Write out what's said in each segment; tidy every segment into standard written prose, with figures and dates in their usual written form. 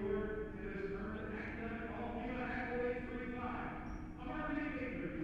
Award to this tournament academic all-field accolades 35. A marketing dignitary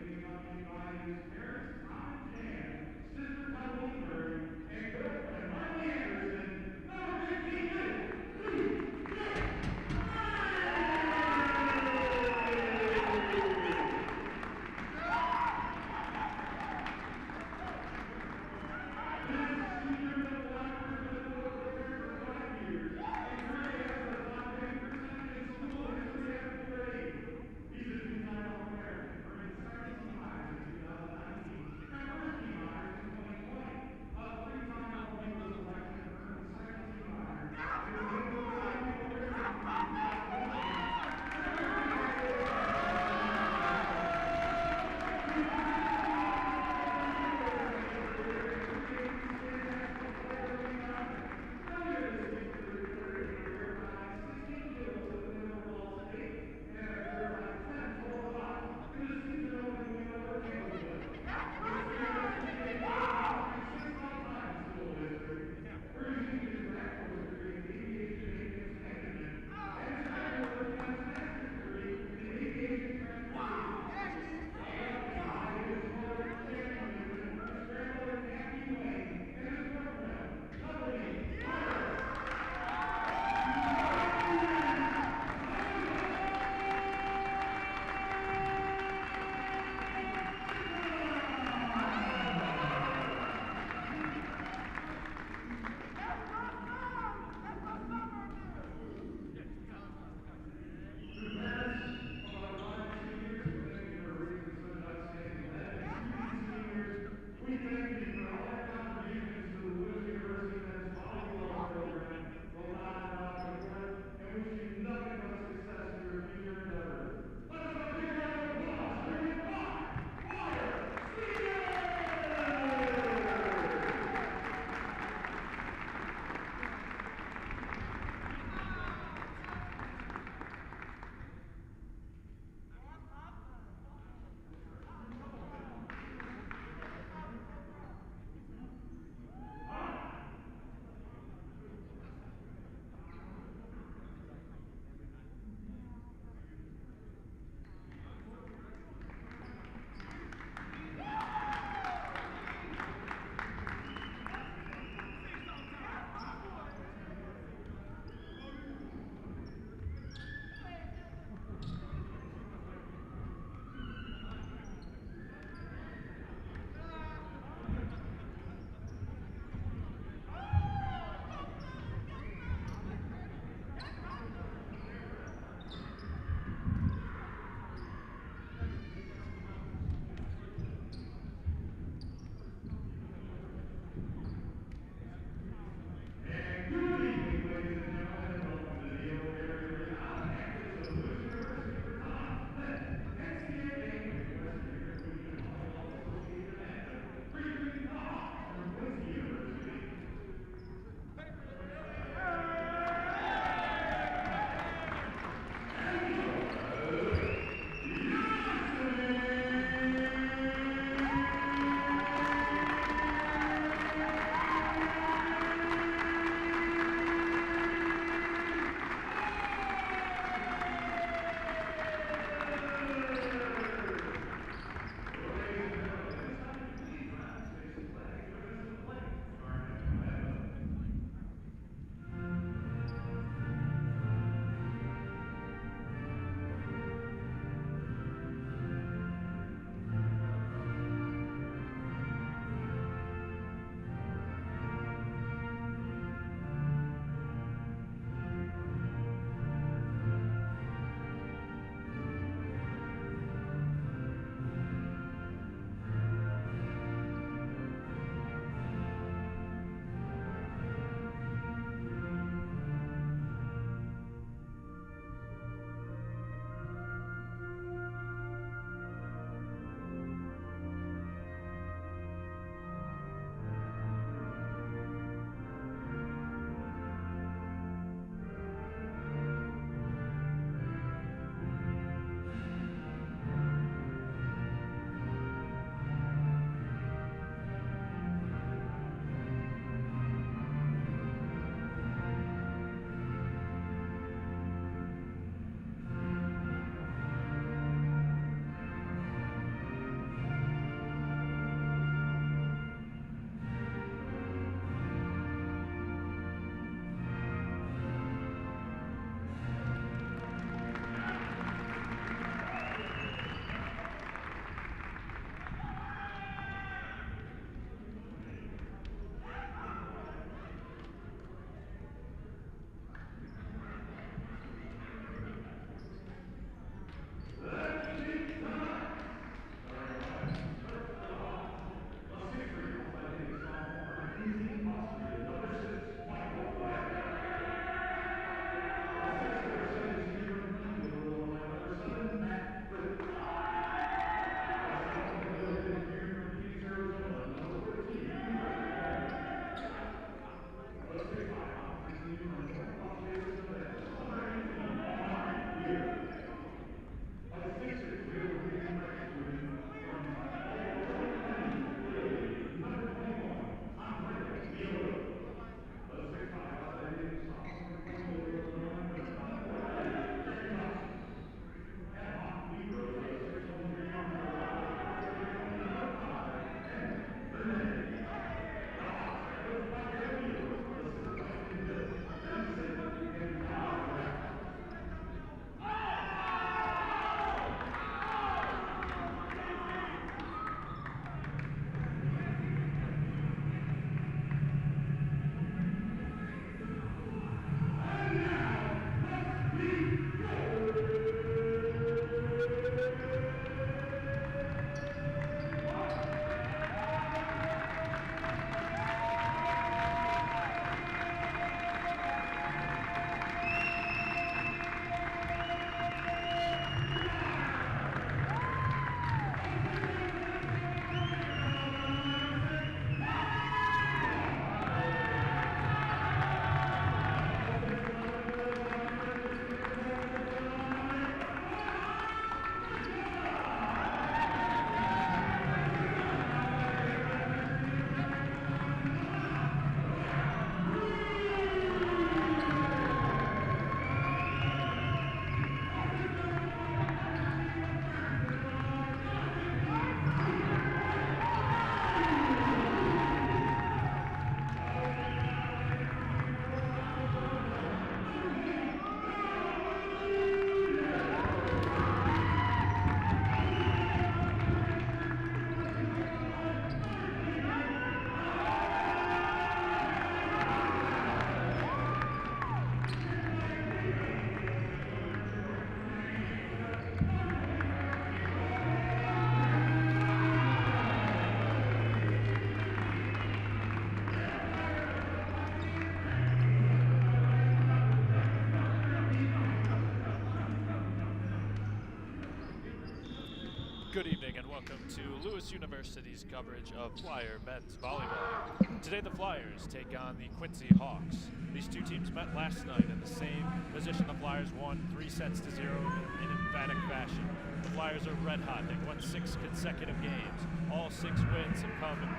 Good evening and welcome to Lewis University's coverage of Flyer men's volleyball. Today the Flyers take on the Quincy Hawks. These two teams met last night in the same position. The Flyers won 3-0 in emphatic fashion. The Flyers are red hot. They've won 6 consecutive games. All 6 wins have come in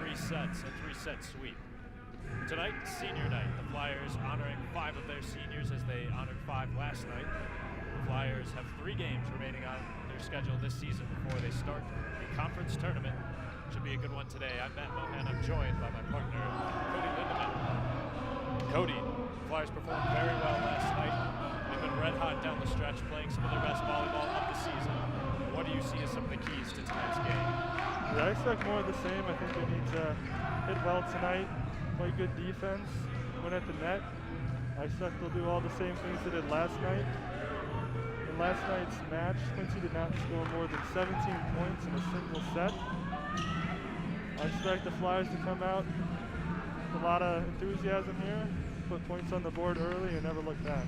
3 sets, a 3-set sweep. Tonight, senior night. The Flyers honoring 5 of their seniors as they honored 5 last night. The Flyers have 3 games remaining on their schedule this season before they start the conference tournament. Should be a good one today. I'm Matt Mohan. I'm joined by my partner, Cody Lindemann. Cody, the Flyers performed very well last night. They've been red hot down the stretch, playing some of their best volleyball of the season. What do you see as some of the keys to tonight's game? Yeah, I expect more of the same. I think they need to hit well tonight, play good defense, win at the net. I expect they'll do all the same things they did last night. In last night's match, Quincy did not score more than 17 points in a single set. I expect the Flyers to come out with a lot of enthusiasm here, put points on the board early, and never look back.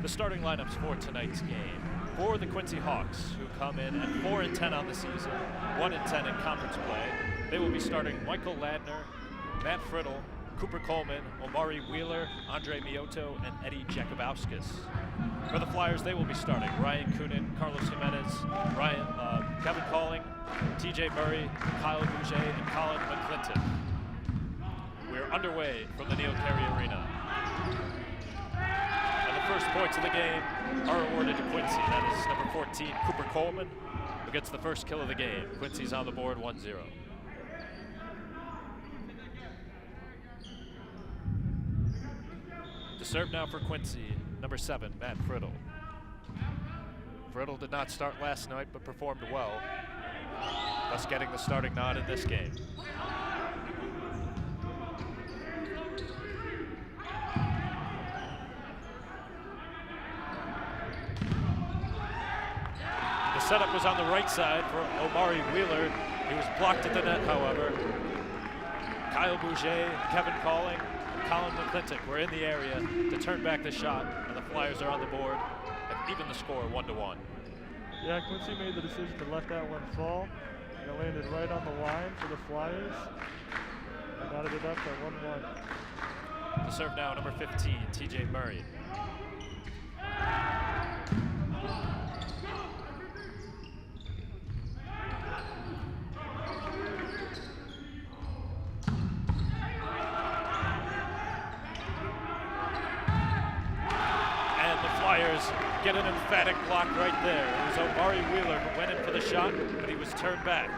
The starting lineups for tonight's game. For the Quincy Hawks, who come in at 4-10 on the season, 1-10 in conference play, they will be starting Michael Ladner, Matt Friddle, Cooper Coleman, Omari Wheeler, Andre Mioto, and Eddie Jakubowskis. For the Flyers, they will be starting Ryan Coonan, Carlos Jimenez, Kevin Calling, TJ Murray, Kyle Bouger, and Colin McClinton. We're underway from the Neil Carey Arena. And the first points of the game are awarded to Quincy. That is number 14, Cooper Coleman, who gets the first kill of the game. Quincy's on the board 1-0. To serve now for Quincy, number 7, Matt Friddle. Friddle did not start last night, but performed well, thus getting the starting nod in this game. The setup was on the right side for Omari Wheeler. He was blocked at the net, however. Kyle Bouger, Kevin Calling, Colin McClintock were in the area to turn back the shot, and the Flyers are on the board and even the score 1-1. Yeah, Quincy made the decision to let that one fall, and it landed right on the line for the Flyers, and added it up at 1-1. To serve now, number 15, TJ Murray. Get an emphatic block right there. It was Omari Wheeler who went in for the shot, but he was turned back.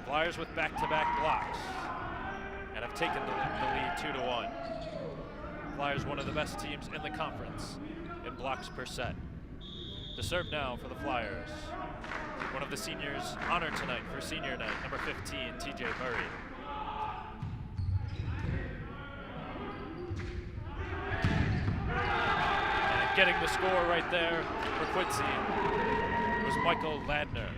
Flyers with back-to-back blocks and have taken the lead 2-1. Flyers, one of the best teams in the conference in blocks per set. To serve now for the Flyers, one of the seniors honored tonight for senior night, number 15, TJ Murray. Getting the score right there for Quincy was Michael Ladner.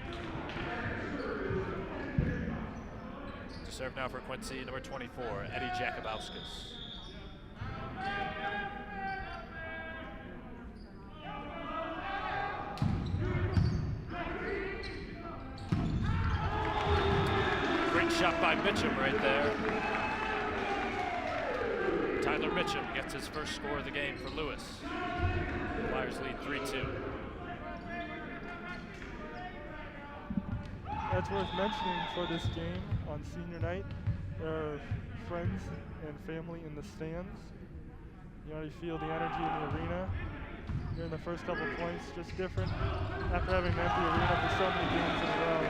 To serve now for Quincy, number 24, Eddie Jakubowskis. Great shot by Mitchum right there. Tyler Mitchum gets his first score of the game for Lewis. Flyers lead 3-2. That's worth mentioning for this game on senior night. There are friends and family in the stands. You already feel the energy in the arena. Here in the first couple points, just different after having an empty arena for so many games in a row.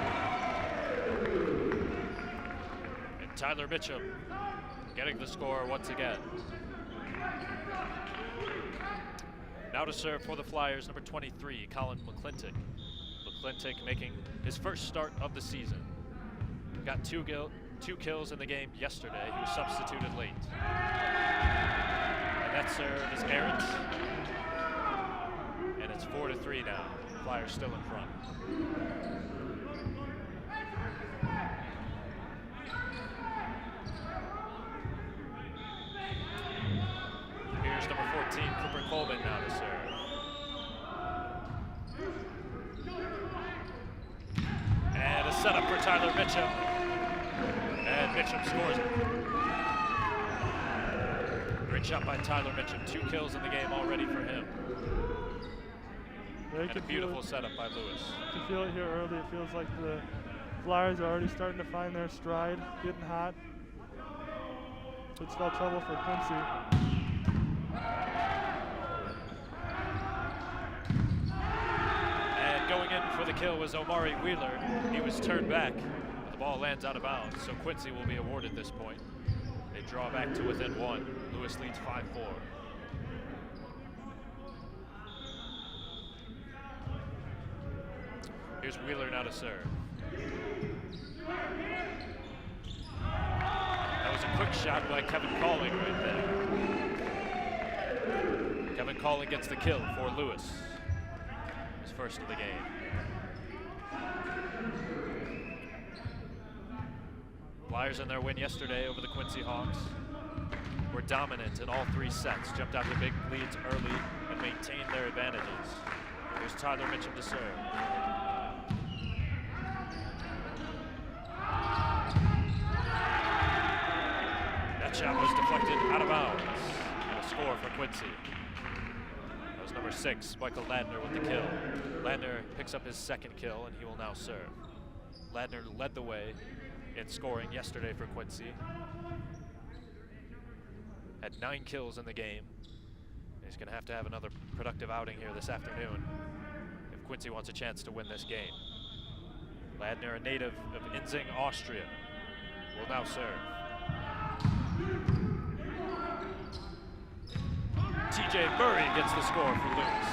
And Tyler Mitchum getting the score once again. Now to serve for the Flyers, number 23, Colin McClintock. McClintock making his first start of the season. Got two kills in the game yesterday. He was substituted late. And that serve is errant. And it's 4-3 now. Flyers still in front. Here's number 14, Cooper Coleman now to serve. setup for Tyler Mitchum. And Mitchum scores it. Great shot by Tyler Mitchum. 2 kills in the game already for him. Yeah, And a beautiful setup by Lewis. You can feel it here early. It feels like the Flyers are already starting to find their stride, getting hot. Could spell trouble for Quincy. And going in for the kill was Omari Wheeler. He was turned back, but the ball lands out of bounds, so Quincy will be awarded this point. They draw back to within 1. Lewis leads 5-4. Here's Wheeler now to serve. That was a quick shot by Kevin Calling right there. Kevin Calling gets the kill for Lewis. His first of the game. Flyers in their win yesterday over the Quincy Hawks were dominant in all 3 sets, jumped out to big leads early and maintained their advantages. Here's Tyler Mitchum to serve. That shot was deflected out of bounds. And a score for Quincy. That was number 6, Michael Ladner with the kill. Ladner picks up his 2nd kill and he will now serve. Ladner led the way in scoring yesterday for Quincy. Had 9 kills in the game. He's going to have another productive outing here this afternoon if Quincy wants a chance to win this game. Ladner, a native of Inzing, Austria, will now serve. TJ Murray gets the score for Lewis.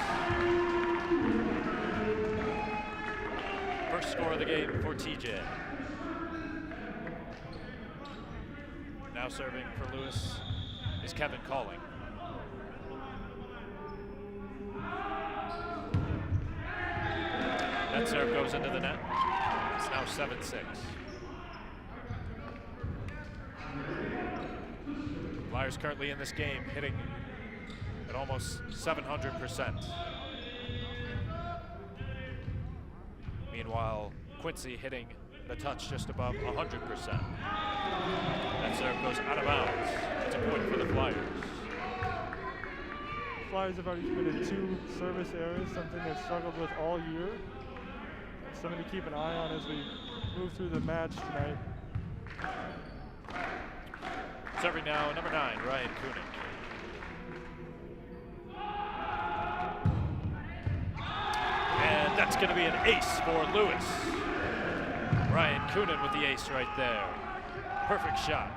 First score of the game for TJ. Now serving for Lewis is Kevin Calling. That serve goes into the net. It's now 7-6. Flyers currently in this game hitting at almost 700%. Meanwhile, Quincy hitting the touch just above 100%. That serve goes out of bounds. It's a point for the Flyers. The Flyers have already committed 2 service errors, something they've struggled with all year. Something to keep an eye on as we move through the match tonight. Serving now, number 9, Ryan Koenig. And that's going to be an ace for Lewis. Ryan Koenig with the ace right there. Perfect shot.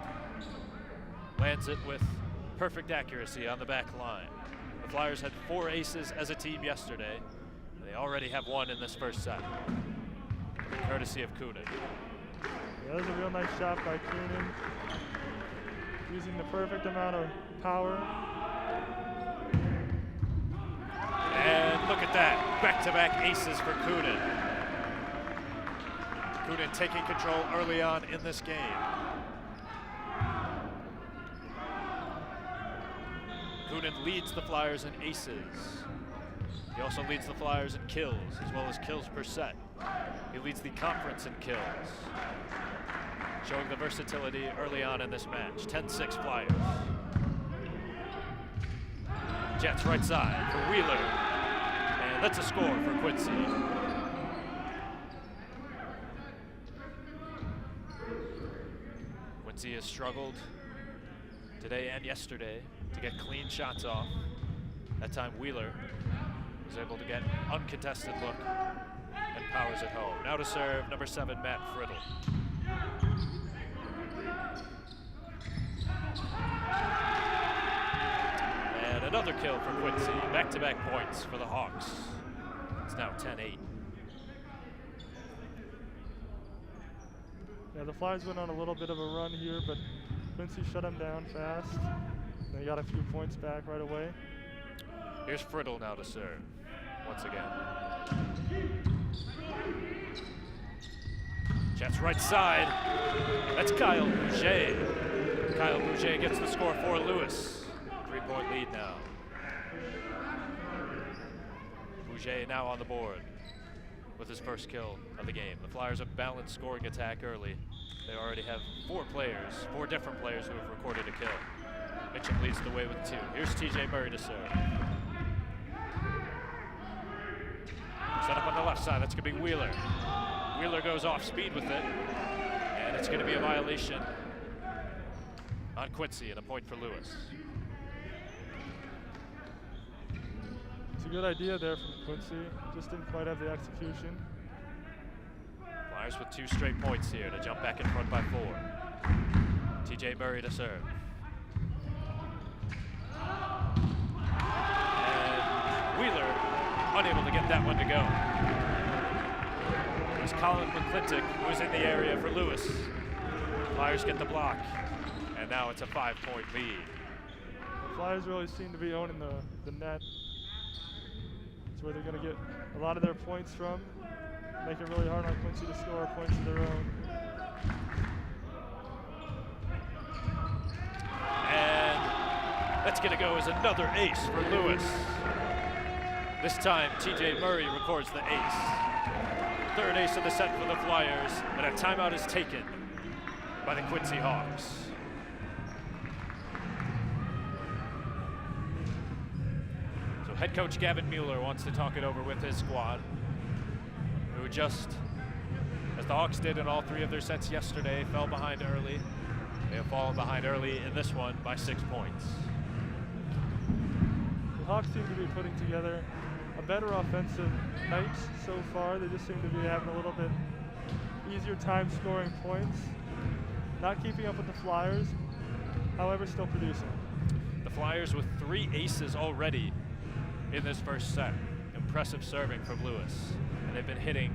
Lands it with perfect accuracy on the back line. The Flyers had 4 aces as a team yesterday. And they already have 1 in this first set. Courtesy of Koenig. Yeah, that was a real nice shot by Koenig. Using the perfect amount of power. And look at that, back-to-back aces for Koenig. Koenig taking control early on in this game. Koenig leads the Flyers in aces. He also leads the Flyers in kills, as well as kills per set. He leads the conference in kills, showing the versatility early on in this match. 10-6 Flyers. Jets right side for Wheeler. And that's a score for Quincy. Quincy has struggled today and yesterday to get clean shots off. That time Wheeler was able to get uncontested look and powers it home. Now to serve, number 7, Matt Friddle. And another kill for Quincy. Back-to-back points for the Hawks. It's now 10-8. Yeah, the Flyers went on a little bit of a run here, but Quincy shut them down fast. They got a few points back right away. Here's Friddle now to serve, once again. Jets right side. That's Kyle Boucher. Kyle Boucher gets the score for Lewis. 3-point lead now. Boucher now on the board. with his first kill of the game. The Flyers a balanced scoring attack early. They already have four different players who have recorded a kill. Mitchum leads the way with 2. Here's TJ Murray to serve. Set up on the left side, that's gonna be Wheeler. Wheeler goes off speed with it, and it's gonna be a violation on Quincy and a point for Lewis. It's a good idea there from Quincy, just didn't quite have the execution. Flyers with 2 straight points here to jump back in front by 4. TJ Murray to serve. And Wheeler unable to get that one to go. It's Colin McClintock who is in the area for Lewis. Flyers get the block, and now it's a 5-point lead. The Flyers really seem to be owning the net. It's where they're going to get a lot of their points from. Make it really hard on Quincy to score points of their own. And that's going to go as another ace for Lewis. This time, TJ Murray records the ace. 3rd ace of the set for the Flyers, and a timeout is taken by the Quincy Hawks. So head coach Gavin Mueller wants to talk it over with his squad, who just, as the Hawks did in all 3 of their sets yesterday, fell behind early. They have fallen behind early in this one by 6 points. The Hawks seem to be putting together a better offensive night so far. They just seem to be having a little bit easier time scoring points. Not keeping up with the Flyers, however, still producing. The Flyers with 3 aces already in this first set. Impressive serving from Lewis, and they've been hitting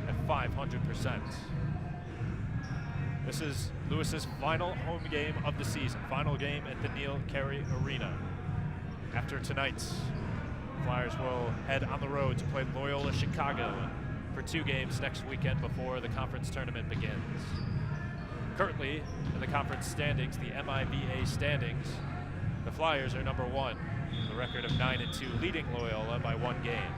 at 500%. This is Lewis's final home game of the season, final game at the Neil Carey Arena. After tonight's, Flyers will head on the road to play Loyola Chicago for 2 games next weekend before the conference tournament begins. Currently, in the conference standings, the MIVA standings, the Flyers are number 1, with a record of 9-2, leading Loyola by 1 game.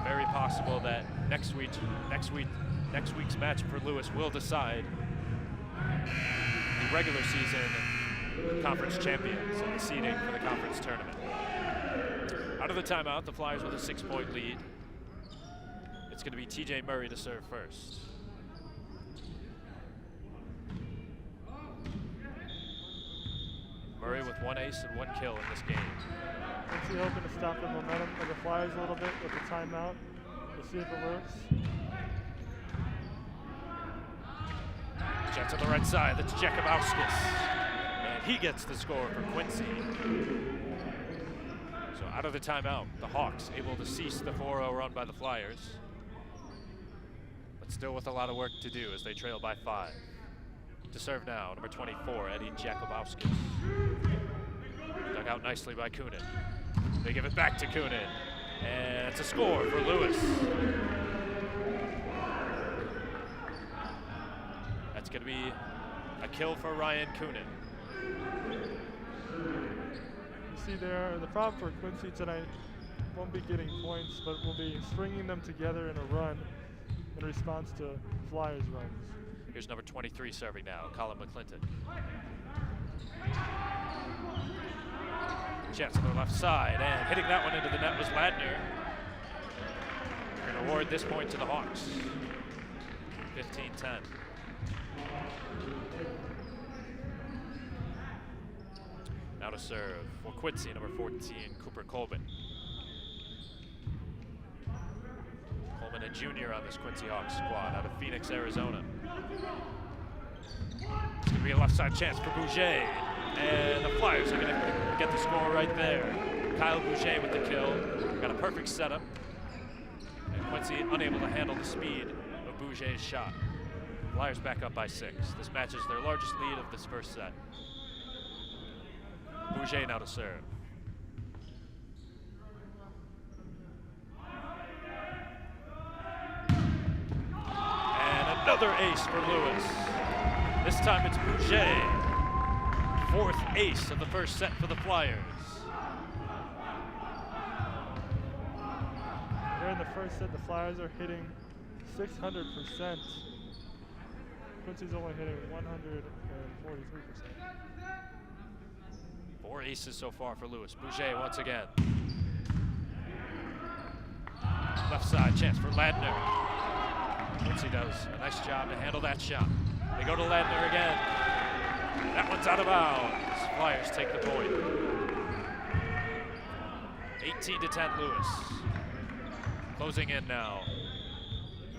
Very possible that next week's match for Lewis will decide the regular season conference champions and the seeding for the conference tournament. Out of the timeout, the Flyers with a 6-point lead. It's going to be TJ Murray to serve first. Murray with 1 ace and 1 kill in this game. Quincy hoping to stop the momentum of the Flyers a little bit with the timeout. We'll see if it works. Jets on the right side, that's Jakubowskis. And he gets the score for Quincy. So out of the timeout, the Hawks able to cease the 4-0 run by the Flyers. But still with a lot of work to do as they trail by 5. To serve now, number 24, Eddie Jakubowskis. Dug out nicely by Kunin. They give it back to Kunin. And it's a score for Lewis. That's going to be a kill for Ryan Kunin. You see there, the problem for Quincy tonight won't be getting points, but will be stringing them together in a run in response to Flyers runs. Here's number 23 serving now, Colin McClintock. Chance on the left side, and hitting that one into the net was Ladner. We're going to award this point to the Hawks. 15-10. Now to serve for Quincy, number 14, Cooper Colvin. Coleman, a junior on this Quincy Hawks squad out of Phoenix, Arizona. It's going to be a left side chance for Bouger, and the Flyers are going to get the score right there. Kyle Bouger with the kill, got a perfect setup, and Quincy unable to handle the speed of Bouger's shot. Flyers back up by 6. This matches their largest lead of this first set. Bouger now to serve. Another ace for Lewis. This time it's Bouger. 4th ace of the first set for the Flyers. in the first set, the Flyers are hitting 600%. Quincy's only hitting 143%. 4 aces so far for Lewis. Bouger once again. Left side, chance for Ladner. Quincy does a nice job to handle that shot. They go to Ladner again. That one's out of bounds. Flyers take the point. 18-10 Lewis. Closing in now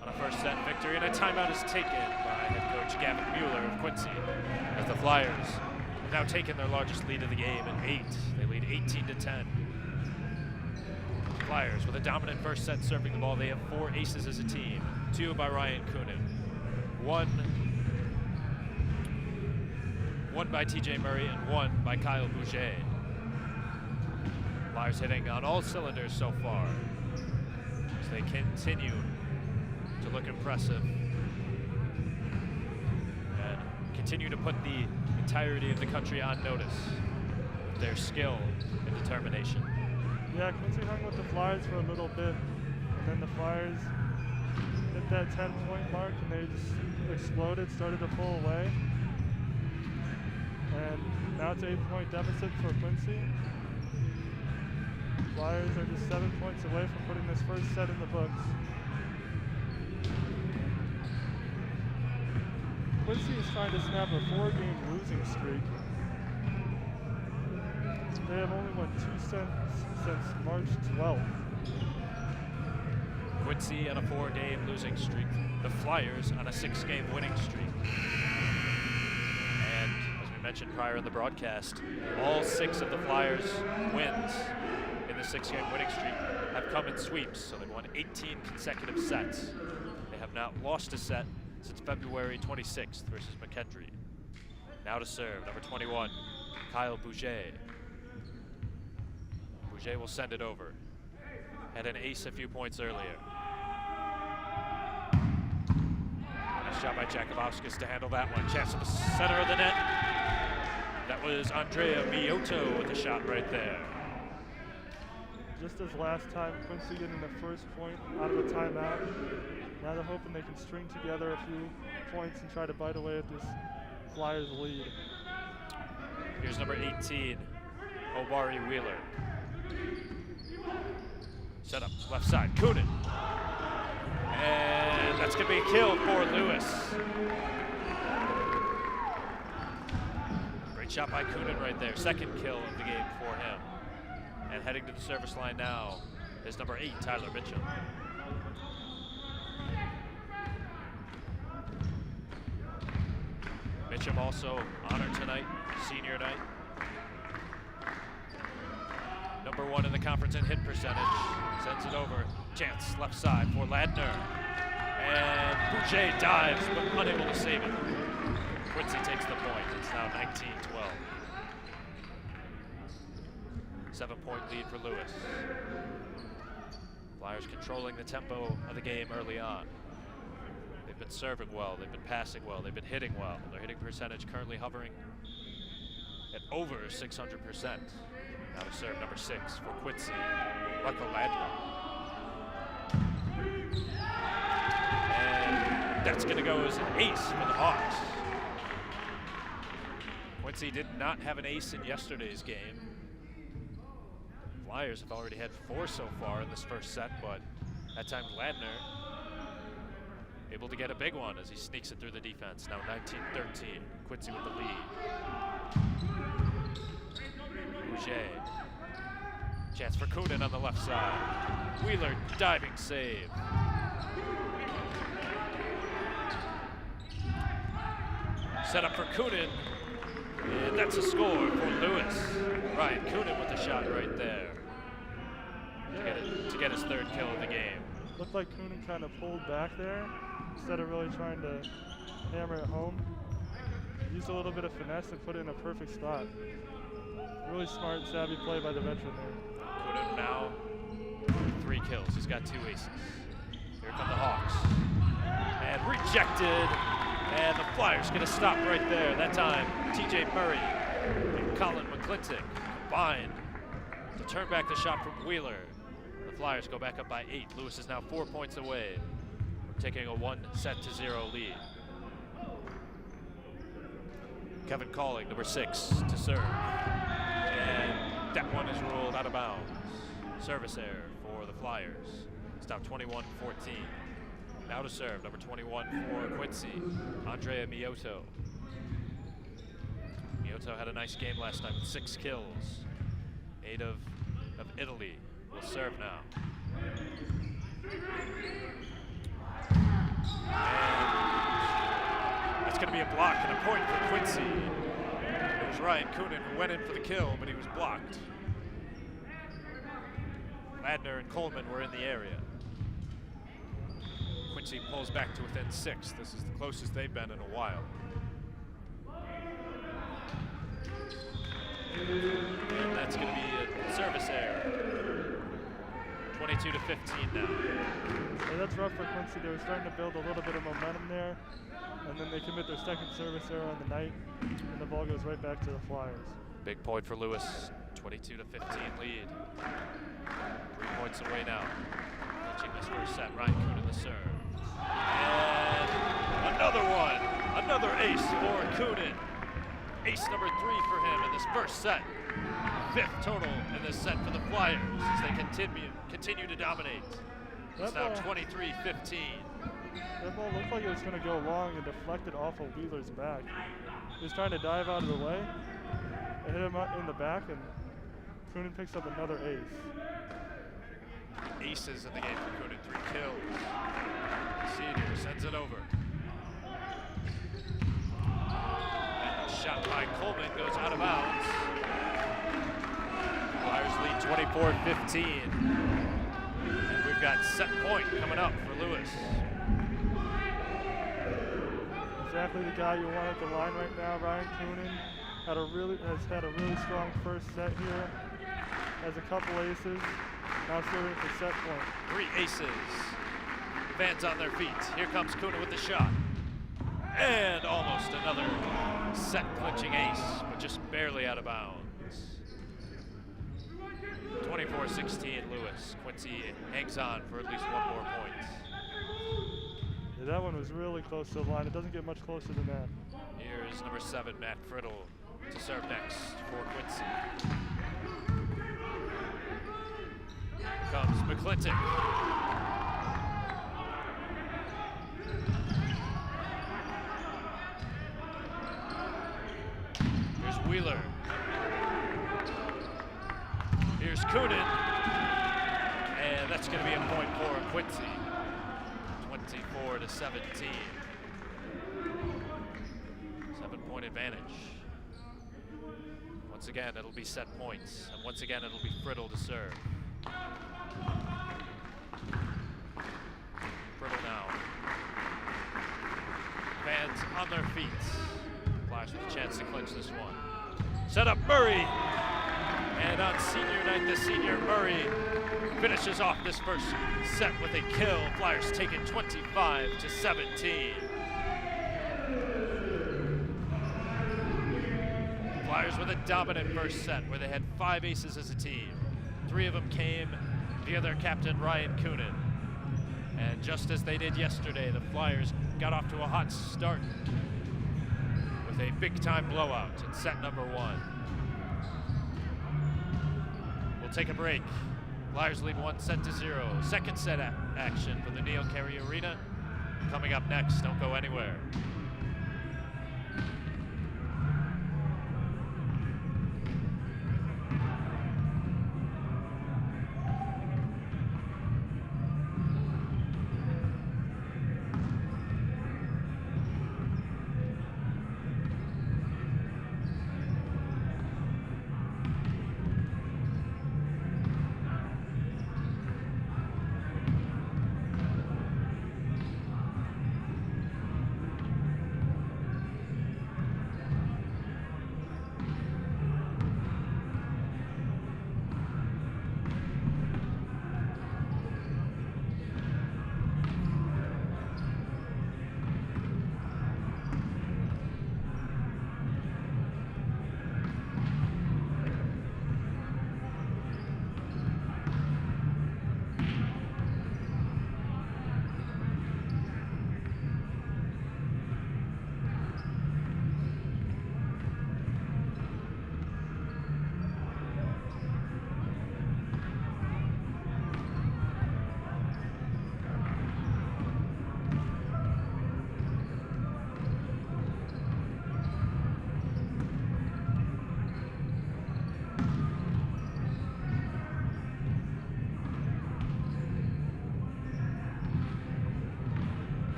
on a first set victory, and a timeout is taken by head coach Gavin Mueller of Quincy as the Flyers have now taken their largest lead of the game at 8. They lead 18-10. Flyers with a dominant first set serving the ball. They have 4 aces as a team. 2 by Ryan Coonan. One by TJ Murray and 1 by Kyle Bouger. Flyers hitting on all cylinders so far as they continue to look impressive and continue to put the entirety of the country on notice with their skill and determination. Yeah, Quincy hung with the Flyers for a little bit, and then the Flyers hit that 10-point mark and they just exploded, started to pull away. And now it's an 8-point deficit for Quincy. Flyers are just 7 points away from putting this first set in the books. Quincy is trying to snap a 4-game losing streak. They have only won 2 sets since March 12th. Quincy on a 4-game losing streak. The Flyers on a 6-game winning streak. And as we mentioned prior in the broadcast, all 6 of the Flyers' wins in the 6-game winning streak have come in sweeps, so they've won 18 consecutive sets. They have not lost a set since February 26th versus McKendree. Now to serve, number 21, Kyle Bouger. Bouger will send it over. Had an ace a few points earlier. Nice job by Jakubowskis to handle that one. Chance to the center of the net. That was Andrea Mioto with a shot right there. Just as last time, Quincy getting the first point out of a timeout. Now they're hoping they can string together a few points and try to bite away at this Flyers lead. Here's number 18, Obari Wheeler. Set up, left side, Coonan. And that's gonna be a kill for Lewis. Great shot by Coonan right there. Second kill of the game for him. And heading to the service line now is number 8, Tyler Mitchell. Mitchum also honored tonight, senior night. Number 1 in the conference in hit percentage. Sends it over. Chance left side for Ladner. And Bouger dives, but unable to save it. Quincy takes the point. It's now 19-12. 7-point lead for Lewis. Flyers controlling the tempo of the game early on. They've been serving well, they've been passing well, they've been hitting well. Their hitting percentage currently hovering at over 600%. Now to serve number 6 for Quincy, Ruckel Ladner. And that's gonna go as an ace for the Hawks. Quincy did not have an ace in yesterday's game. Flyers have already had 4 so far in this first set, but that time Ladner able to get a big one as he sneaks it through the defense. Now 19-13, Quincy with the lead. Bouger. Chance for Coonan on the left side. Wheeler diving save. Set up for Coonan. And that's a score for Lewis. Ryan Coonan with the shot right there to get his 3rd kill of the game. Looked like Coonan kind of pulled back there instead of really trying to hammer it home. Used a little bit of finesse and put it in a perfect spot. Really smart, savvy play by the veteran there. Coonan now 3 kills. He's got 2 aces. Here come the Hawks. And rejected. And the Flyers gonna stop right there. That time, TJ Murray and Colin McClintock combined to turn back the shot from Wheeler. The Flyers go back up by 8. Lewis is now 4 points away from taking a 1-0 lead. Kevin Calling, number 6, to serve. And that one is ruled out of bounds. Service error for the Flyers. It's now 21-14. Now to serve, number 21 for Quincy, Andrea Mioto. Mioto had a nice game last night with 6 kills. 8 of Italy will serve now. And that's going to be a block and a point for Quincy. It was Ryan Coonan who went in for the kill, but he was blocked. Ladner and Coleman were in the area. Quincy pulls back to within 6. This is the closest they've been in a while. And that's going to be a service error. 22-15 now. Yeah, that's rough for Quincy. They were starting to build a little bit of momentum there, and then they commit their second service error on the night, and the ball goes right back to the Flyers. Big point for Lewis. 22-15 lead. 3 points away now. Pitching this first set, Ryan Coonan the serve. And another one. Another ace for Coonan. Ace number 3 for him in this first set. 5th total in this set for the Flyers as they continue to dominate. It's now 23-15. That ball looked like it was going to go long and deflected off of Wheeler's back. He was trying to dive out of the way. It hit him in the back, and Coonan picks up another ace. Aces in the game for Coonan, 3 kills. Senior sends it over. And shot by Coleman goes out of bounds. Flyers lead 24-15. And we've got set point coming up for Lewis. Exactly the guy you want at the line right now. Ryan Coonan has had a really strong first set here. Has a couple aces. Now serving for set point. 3 aces. Fans on their feet. Here comes Coonan with the shot. And almost another set clinching ace, but just barely out of bounds. 24-16 Lewis. Quincy hangs on for at least 1 more point. Yeah, that one was really close to the line. It doesn't get much closer than that. Here's number 7, Matt Friddle, to serve next for Quincy. Here comes McClintock. Here's Wheeler. Here's Coonan. And that's going to be a point for Quincy. 24-17. 7-point advantage. Once again, it'll be set points. And once again, it'll be Friddle to serve. Friddle now. Fans on their feet. Flash with a chance to clinch this one. Set up Murray. And on senior night, the senior Murray finishes off this first set with a kill. Flyers take it 25-17. Flyers with a dominant first set where they had 5 aces as a team. 3 of them came via their captain, Ryan Coonan. And just as they did yesterday, the Flyers got off to a hot start with a big-time blowout in set number 1. We'll take a break. Flyers lead 1-0. Second set action for the Neil Carey Arena. Coming up next, don't go anywhere.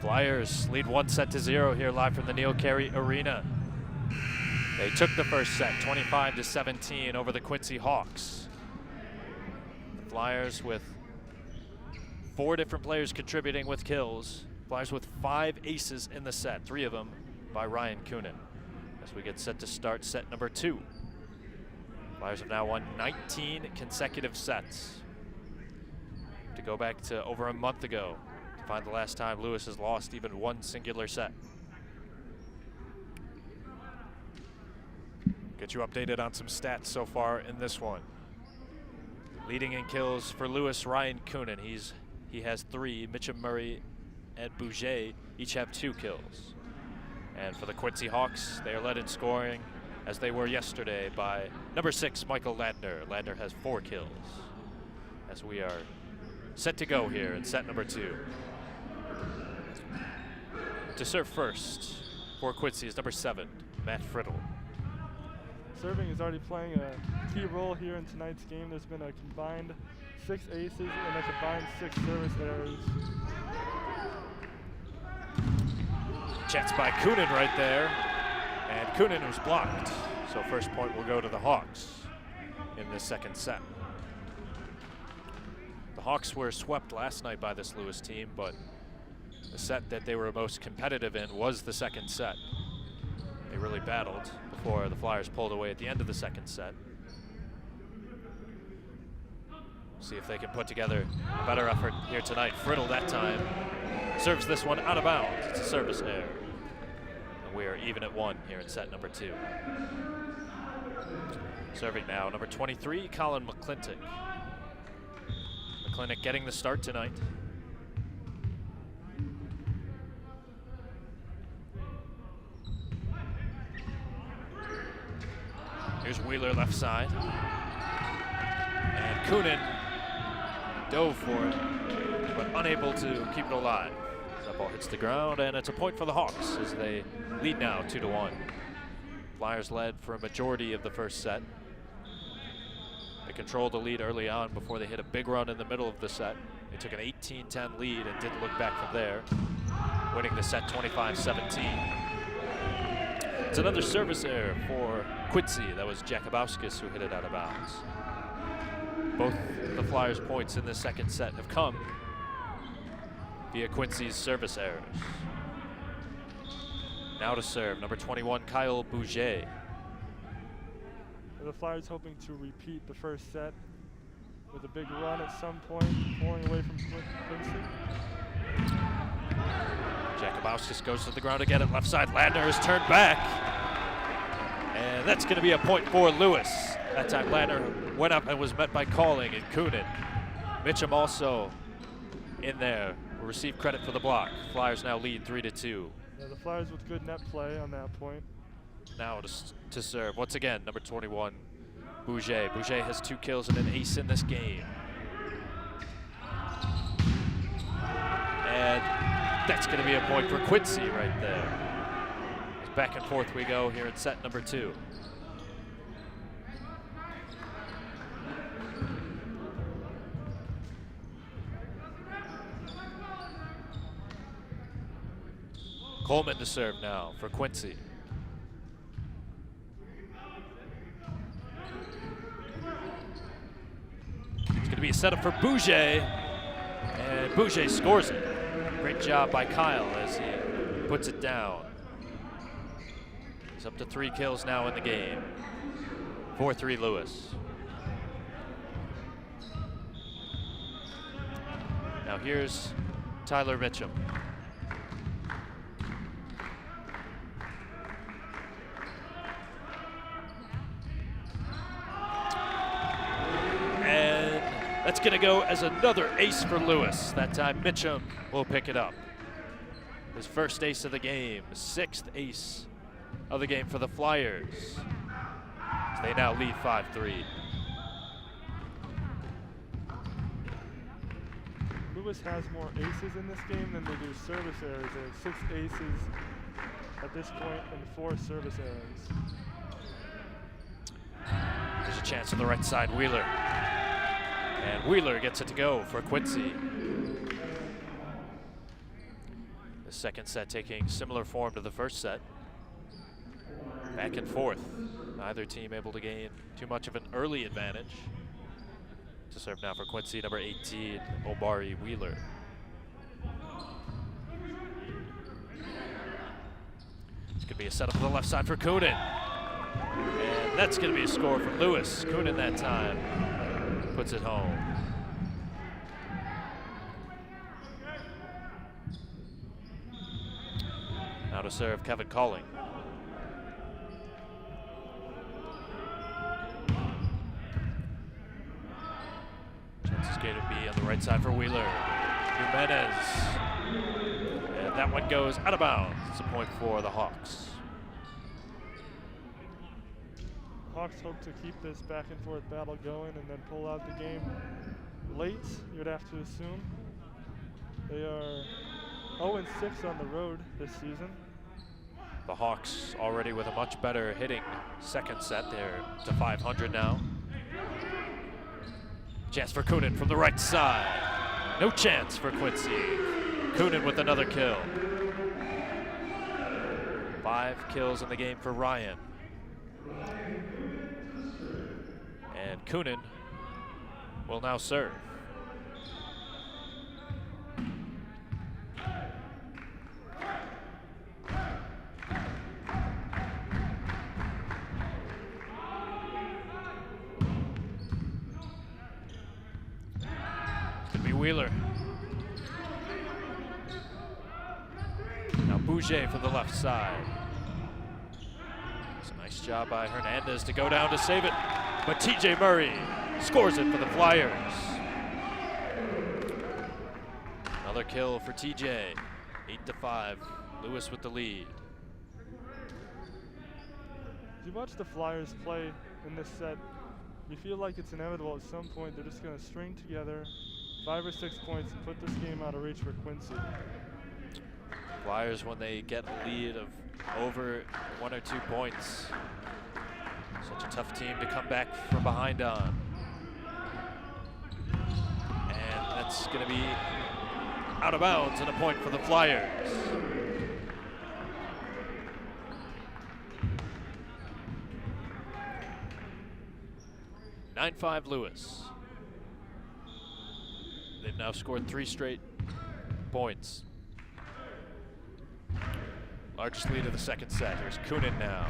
Flyers lead 1-0 here live from the Neil Carey Arena. They took the first set 25-17 over the Quincy Hawks. The Flyers with 4 different players contributing with kills. Flyers with 5 aces in the set, 3 of them by Ryan Coonan. As we get set to start set number 2. Flyers have now won 19 consecutive sets. To go back to over a month ago to find the last time Lewis has lost even one singular set. Get you updated on some stats so far in this one. Leading in kills for Lewis, Ryan Coonan. He has 3. Mitchum Murray and Bouger each have 2 kills. And for the Quincy Hawks, they are led in scoring, as they were yesterday, by number 6, Michael Ladner. Ladner has 4 kills. As we are set to go here in set number 2. To serve first for Quincy is number 7, Matt Friddle. Serving is already playing a key role here in tonight's game. There's been a combined 6 aces and a combined 6 service errors. Chance by Coonan right there, and Coonan was blocked. So first point will go to the Hawks in this second set. The Hawks were swept last night by this Lewis team, but the set that they were most competitive in was the second set. They really battled before the Flyers pulled away at the end of the second set. See if they can put together a better effort here tonight. Friddle that time serves this one out of bounds. It's a service error. And we are even at 1 here in set number 2. Serving now, number 23, Colin McClintock. McClintock getting the start tonight. Here's Wheeler left side. And Coonan dove for it, but unable to keep it alive. That ball hits the ground, and it's a point for the Hawks as they lead now 2-1. Flyers led for a majority of the first set. They controlled the lead early on before they hit a big run in the middle of the set. They took an 18-10 lead and didn't look back from there, winning the set 25-17. It's another service error for Quincy. That was Jakubowskis who hit it out of bounds. Both the Flyers' points in this second set have come via Quincy's service errors. Now to serve, number 21, Kyle Bouger. The Flyers hoping to repeat the first set with a big run at some point, pulling away from Quincy. Jakubowskis goes to the ground again at left side. Ladner is turned back. And that's going to be a point for Lewis. That time Ladner went up and was met by Calling and Coonan. Mitchum also in there will receive credit for the block. Flyers now lead 3-2. Yeah, the Flyers with good net play on that point. Now to serve, once again, number 21, Bouger. Bouger has 2 kills and an ace in this game. And that's going to be a point for Quincy right there. Back and forth we go here in set number 2. Coleman to serve now for Quincy. It's going to be a setup for Bouger, and Bouger scores it. Great job by Kyle as he puts it down. He's up to 3 kills now in the game. 4-3 Lewis. Now here's Tyler Mitchum. And that's going to go as another ace for Lewis. That time Mitchum will pick it up. His first ace of the game, 6th ace of the game for the Flyers. So they now lead 5-3. Lewis has more aces in this game than they do service errors. They have 6 aces at this point and 4 service errors. There's a chance on the right side, Wheeler. And Wheeler gets it to go for Quincy. The second set taking similar form to the first set. Back and forth. Neither team able to gain too much of an early advantage. To serve now for Quincy, number 18, Omari Wheeler. It's gonna be a setup on the left side for Coonan. And that's gonna be a score from Lewis. Coonan that time puts it home. Now to serve Kevin Calling. Chance is going to be on the right side for Wheeler. Jimenez. And that one goes out of bounds. It's a point for the Hawks. Hawks hope to keep this back and forth battle going and then pull out the game late, you would have to assume. They are 0-6 on the road this season. The Hawks already with a much better hitting second set. They're to 500 now. Chance for Coonan from the right side. No chance for Quincy. Coonan with another kill. 5 kills in the game for Ryan. And Coonan will now serve. Wheeler. Now Bouger from the left side. It's a nice job by Hernandez to go down to save it. But TJ Murray scores it for the Flyers. Another kill for TJ. 8-5. Lewis with the lead. As you watch the Flyers play in this set, you feel like it's inevitable at some point they're just going to string together 5 or 6 points and put this game out of reach for Quincy. Flyers, when they get a lead of over 1 or 2 points, such a tough team to come back from behind on. And that's going to be out of bounds and a point for the Flyers. (9-5) Lewis. They've now scored 3 straight points. Largest lead of the second set. Here's Coonan now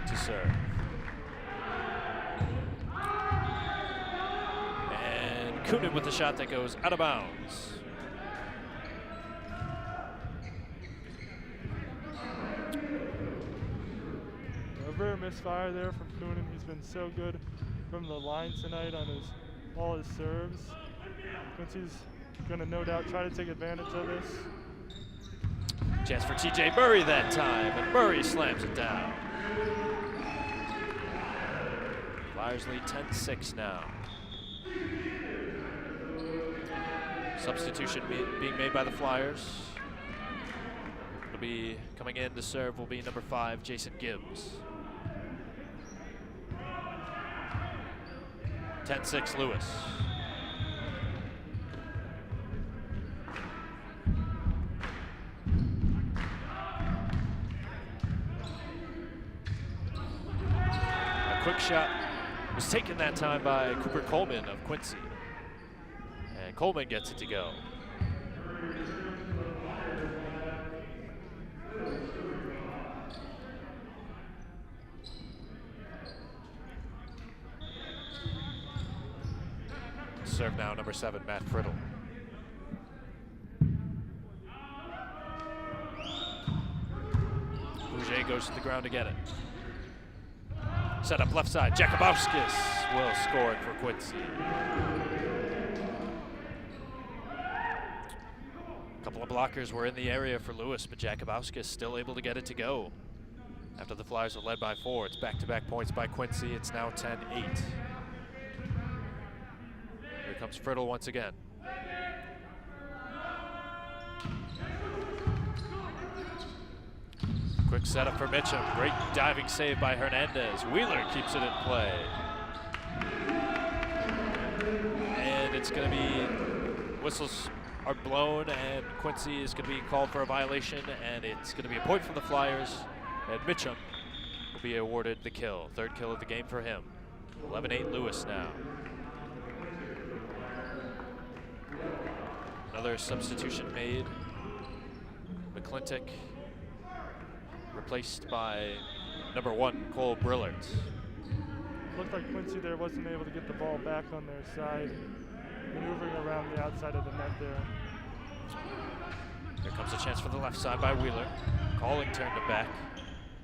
to serve. And Coonan with the shot that goes out of bounds. A rare misfire there from Coonan. He's been so good from the line tonight on all his serves. Quincy's going to no doubt try to take advantage of this. Chance for TJ Murray that time, and Murray slams it down. Flyers lead 10-6 now. Substitution being made by the Flyers. It'll be coming in to serve will be number 5, Jason Gibbs. 10-6 Lewis. A quick shot was taken that time by Cooper Coleman of Quincy. And Coleman gets it to go. Serve now, number 7, Matt Friddle. Bouger goes to the ground to get it. Set up left side, Jakubowskis will score it for Quincy. A couple of blockers were in the area for Lewis, but Jakubowskis still able to get it to go. After the Flyers are led by 4, it's back-to-back points by Quincy. It's now 10-8. Comes Friddle once again. Quick setup for Mitchum. Great diving save by Hernandez. Wheeler keeps it in play. And it's going to be whistles are blown, and Quincy is going to be called for a violation, and it's going to be a point for the Flyers, and Mitchum will be awarded the kill. Third kill of the game for him. 11-8 Lewis now. Another substitution made. McClintock replaced by number 1, Cole Brillert. Looked like Quincy there wasn't able to get the ball back on their side, maneuvering around the outside of the net there. Here comes a chance for the left side by Wheeler. Calling turned it back.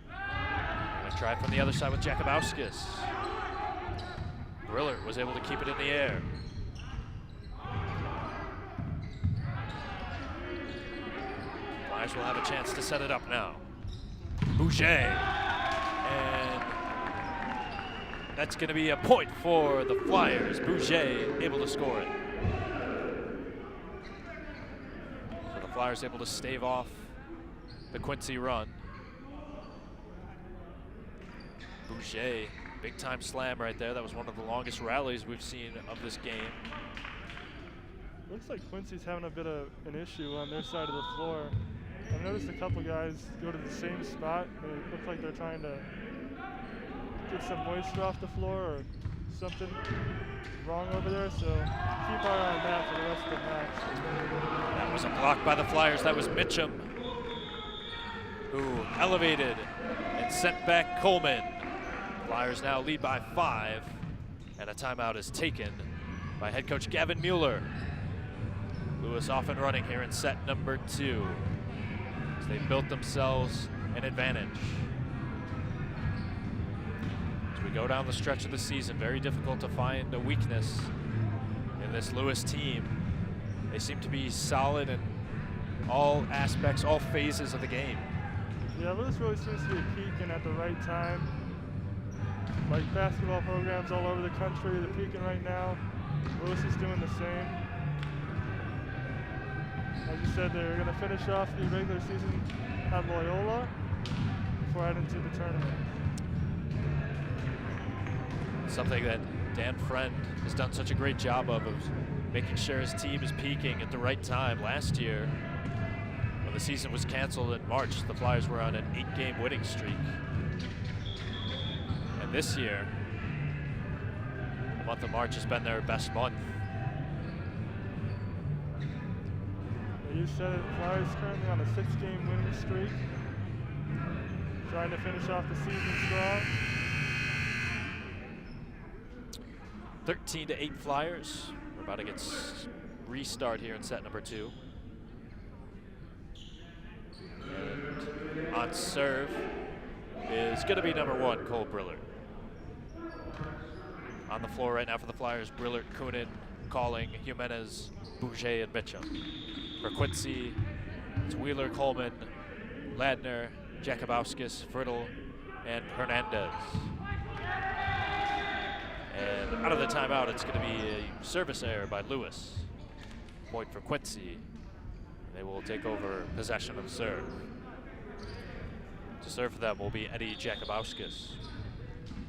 And a try from the other side with Jakubowskis. Brillert was able to keep it in the air. Flyers will have a chance to set it up now. Boucher. And that's going to be a point for the Flyers. Boucher able to score it. So the Flyers able to stave off the Quincy run. Boucher, big time slam right there. That was one of the longest rallies we've seen of this game. Looks like Quincy's having a bit of an issue on their side of the floor. I've noticed a couple guys go to the same spot. They look like they're trying to get some moisture off the floor or something wrong over there, so keep our eye on that for the rest of the match. That was a block by the Flyers. That was Mitchum, who elevated and sent back Coleman. Flyers now lead by 5, and a timeout is taken by head coach Gavin Mueller. Lewis off and running here in set number 2. As they built themselves an advantage. As we go down the stretch of the season, very difficult to find a weakness in this Lewis team. They seem to be solid in all aspects, all phases of the game. Yeah, Lewis really seems to be peaking at the right time. Like basketball programs all over the country, they're peaking right now. Lewis is doing the same. Like you said, they're going to finish off the regular season at Loyola before heading to the tournament. Something that Dan Friend has done such a great job of making sure his team is peaking at the right time. Last year, when the season was canceled in March, the Flyers were on an 8-game winning streak. And this year, the month of March has been their best month. You said it, Flyers currently on a 6-game winning streak. Trying to finish off the season strong. 13-8 Flyers. We're about to get restart here in set number 2. And on serve is going to be number 1, Cole Brillert. On the floor right now for the Flyers, Brillert, Kunin, Calling, Jimenez, Boucher, and Mitchum. For Quincy, it's Wheeler, Coleman, Ladner, Jakubowskis, Friddle, and Hernandez. And out of the timeout, it's going to be a service error by Lewis. Point for Quincy. They will take over possession of serve. To serve for them will be Eddie Jakubowskis.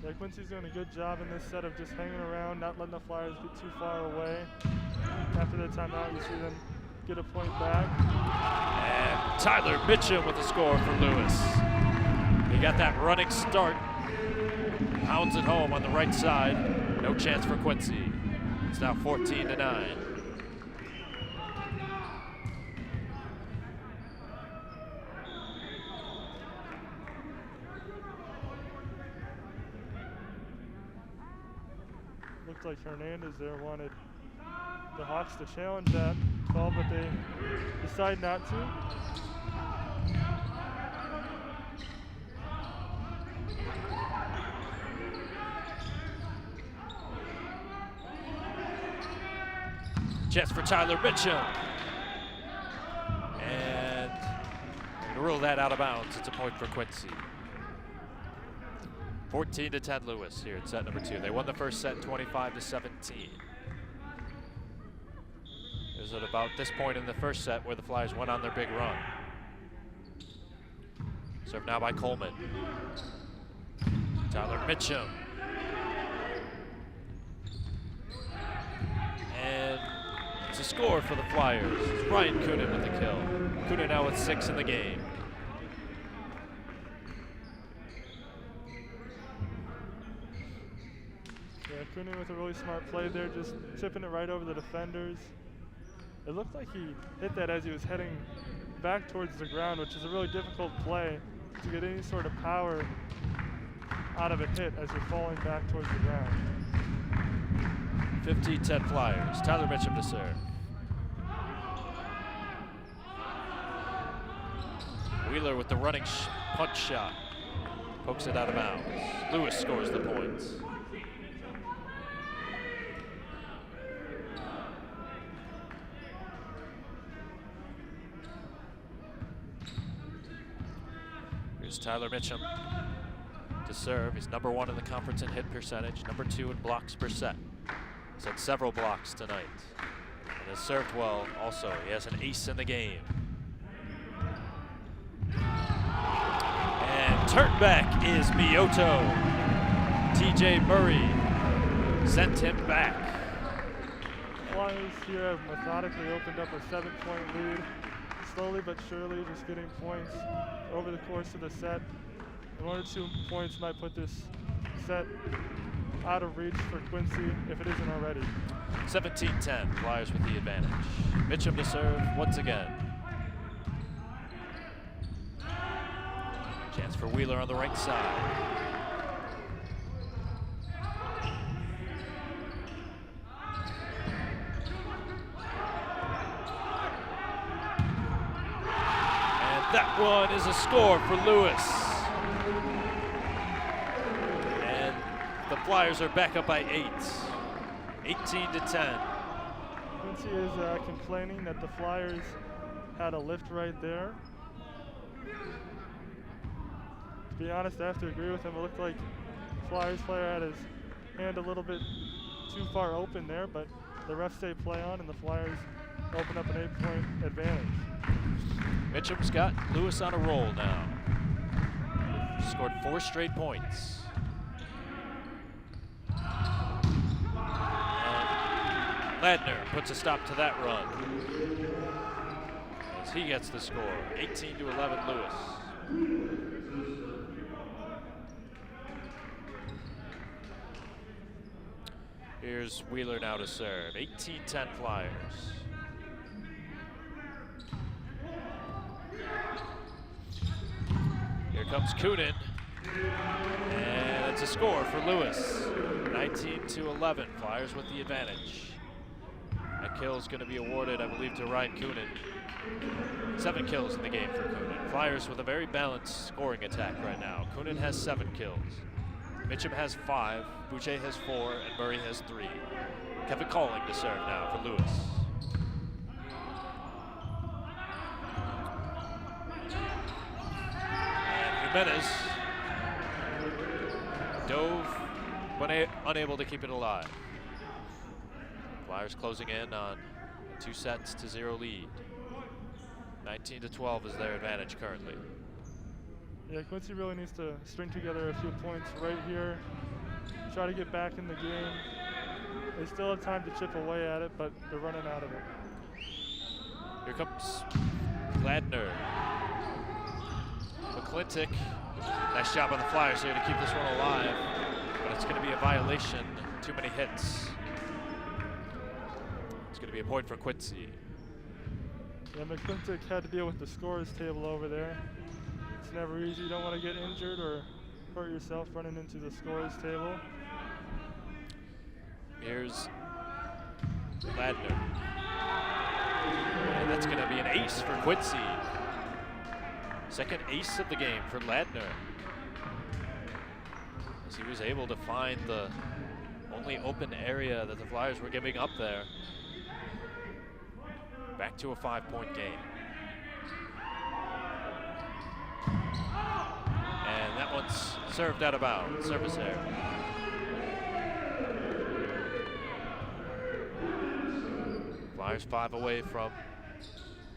Yeah, Quincy's doing a good job in this set of just hanging around, not letting the Flyers get too far away. After the timeout, you see them get a point back. And Tyler Mitchum with the score for Lewis. He got that running start. Pounds it home on the right side. No chance for Quincy. It's now 14-9. Looks like Hernandez there wanted the Hawks to challenge that call, but they decide not to. Chance for Tyler Mitchum. And rule that out of bounds. It's a point for Quincy. 14-10 Lewis here in set number 2. They won the first set 25-17. It was at about this point in the first set where the Flyers went on their big run. Served now by Coleman. Tyler Mitchum. And It's a score for the Flyers. It's Ryan Kunin with the kill. Kunin now with 6 in the game. Yeah, Kunin with a really smart play there, just tipping it right over the defenders. It looked like he hit that as he was heading back towards the ground, which is a really difficult play to get any sort of power out of a hit as you're falling back towards the ground. 15-10 Flyers. Tyler Mitchum to serve. Wheeler with the running punch shot. Pokes it out of bounds. Lewis scores the points. Here's Tyler Mitchum to serve. He's number 1 in the conference in hit percentage, number 2 in blocks per set. He's had several blocks tonight and has served well also. He has an ace in the game. And turned back is Miyoto. TJ Murray sent him back. Flyers here have methodically opened up a 7-point lead. Slowly but surely just getting points over the course of the set. And 1 or 2 points might put this set out of reach for Quincy if it isn't already. 17-10, Flyers with the advantage. Mitchum to serve once again. Chance for Wheeler on the right side. That one is a score for Lewis. And the Flyers are back up by 8. 18-10. Quincy is complaining that the Flyers had a lift right there. To be honest, I have to agree with him. It looked like the Flyers player had his hand a little bit too far open there, but the refs say play on and the Flyers open up an 8-point advantage. Mitchum's got Lewis on a roll now. Scored 4 straight points. And Ladner puts a stop to that run as he gets the score. 18-11 Lewis. Here's Wheeler now to serve. 18-10 Flyers. Here comes Kunin, and it's a score for Lewis. 19-11, Flyers with the advantage. That kill is going to be awarded, I believe, to Ryan Kunin. 7 kills in the game for Kunin. Flyers with a very balanced scoring attack right now. Kunin has 7 kills. Mitchum has 5, Boucher has 4, and Murray has 3. Kevin Calling to serve now for Lewis. Jimenez dove, but unable to keep it alive. Flyers closing in on 2-0 lead. 19-12 is their advantage currently. Yeah, Quincy really needs to string together a few points right here. Try to get back in the game. They still have time to chip away at it, but they're running out of it. Here comes Ladner. McClintock, nice job on the Flyers here to keep this one alive, but it's going to be a violation. Too many hits. It's going to be a point for Quincy. Yeah, McClintock had to deal with the scorers table over there. It's never easy. You don't want to get injured or hurt yourself running into the scorers table. Here's Ladner. And that's going to be an ace for Quincy. Second ace of the game for Ladner, as he was able to find the only open area that the Flyers were giving up there. Back to a 5-point game. And that one's served out of bounds, service error. Flyers 5 away from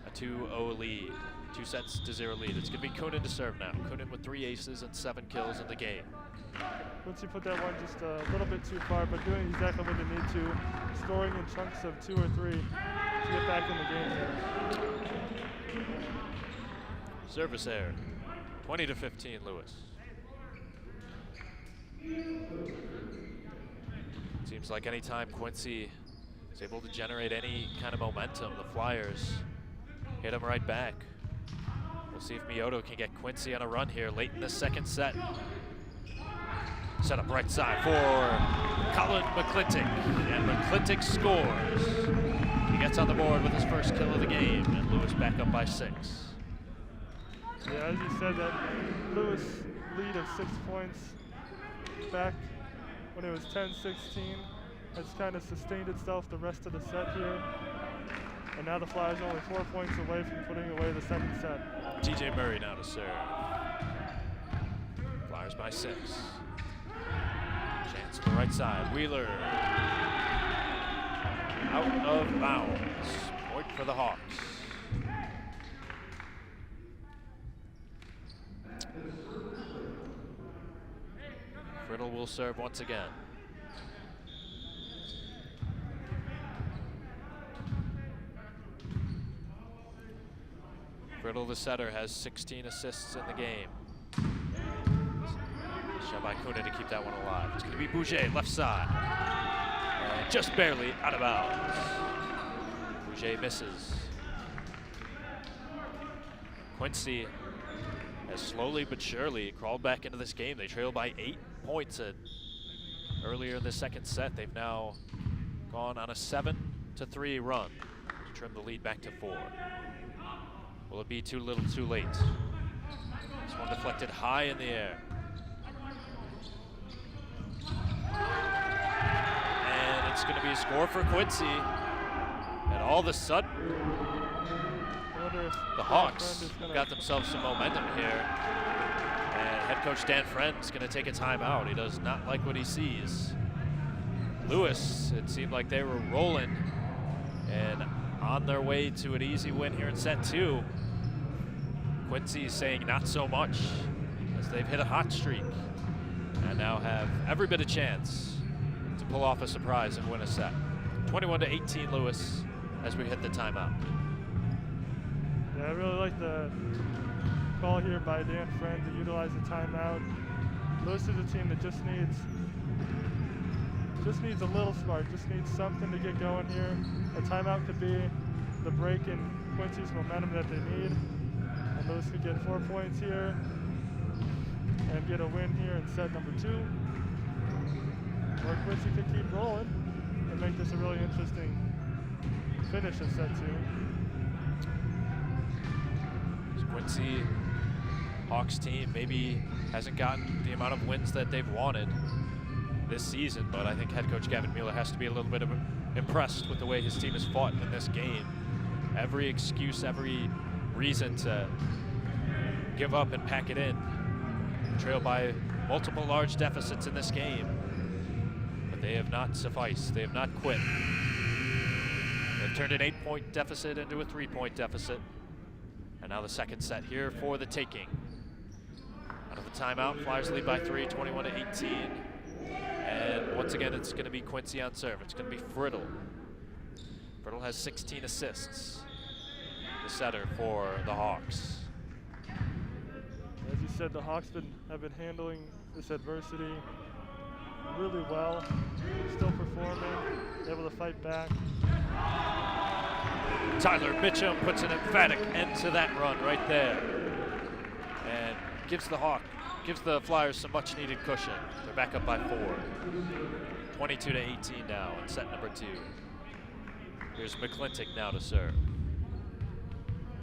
a 2-0 lead. 2-0 lead. It's going to be Kunin to serve now. Kunin with 3 aces and 7 kills in the game. Quincy put that one just a little bit too far, but doing exactly what they need to, scoring in chunks of 2 or 3. to get back in the game here. Service error. 20-15, Lewis. Seems like anytime Quincy is able to generate any kind of momentum, the Flyers hit him right back. We'll see if Mioto can get Quincy on a run here late in the second set. Set up right side for Colin McClintock, and McClintock scores. He gets on the board with his first kill of the game, and Lewis back up by 6. Yeah, as you said, that Lewis lead of 6 points back when it was 10-16 has kind of sustained itself the rest of the set here. And now the Flyers are only 4 points away from putting away the second set. TJ Murray now to serve. Flyers by 6. Chance on the right side. Wheeler. Out of bounds. Point for the Hawks. Friddle will serve once again. Friddle, the setter, has 16 assists in the game. Shot by Kuna to keep that one alive. It's going to be Bouger, left side. And just barely out of bounds. Bouger misses. Quincy has slowly but surely crawled back into this game. They trailed by 8 points earlier in the second set. They've now gone on a 7-3 run to trim the lead back to 4. Will it be too little too late? This one deflected high in the air. And it's going to be a score for Quincy. And all of a sudden, the Hawks got themselves some momentum here. And head coach Dan Friend's going to take a timeout. He does not like what he sees. Lewis, it seemed like they were rolling and on their way to an easy win here in set 2. Quincy is saying not so much, as they've hit a hot streak and now have every bit of chance to pull off a surprise and win a set. 21-18 Lewis as we hit the timeout. Yeah, I really like the call here by Dan Friend to utilize the timeout. Lewis is a team that just needs a little spark, just needs something to get going here. A timeout could be the break in Quincy's momentum that they need. And Lewis could get 4 points here and get a win here in set number 2. Or Quincy could keep rolling and make this a really interesting finish in set 2. Quincy Hawks team maybe hasn't gotten the amount of wins that they've wanted this season, but I think head coach Gavin Mueller has to be a little bit impressed with the way his team has fought in this game. Every excuse, every reason to give up and pack it in. Trailed by multiple large deficits in this game, but they have not sufficed. They have not quit. They've turned an 8-point deficit into a 3-point deficit. And now the second set here for the taking. Out of the timeout, Flyers lead by 3, 21-18. And once again, it's going to be Quincy on serve. It's going to be Friddle. Friddle has 16 assists. The setter for the Hawks. As you said, the Hawks have been handling this adversity really well. Still performing, able to fight back. Tyler Mitchum puts an emphatic end to that run right there, and gives the Flyers some much-needed cushion. They're back up by 4. 22-18 now in set number 2. Here's McClintock now to serve.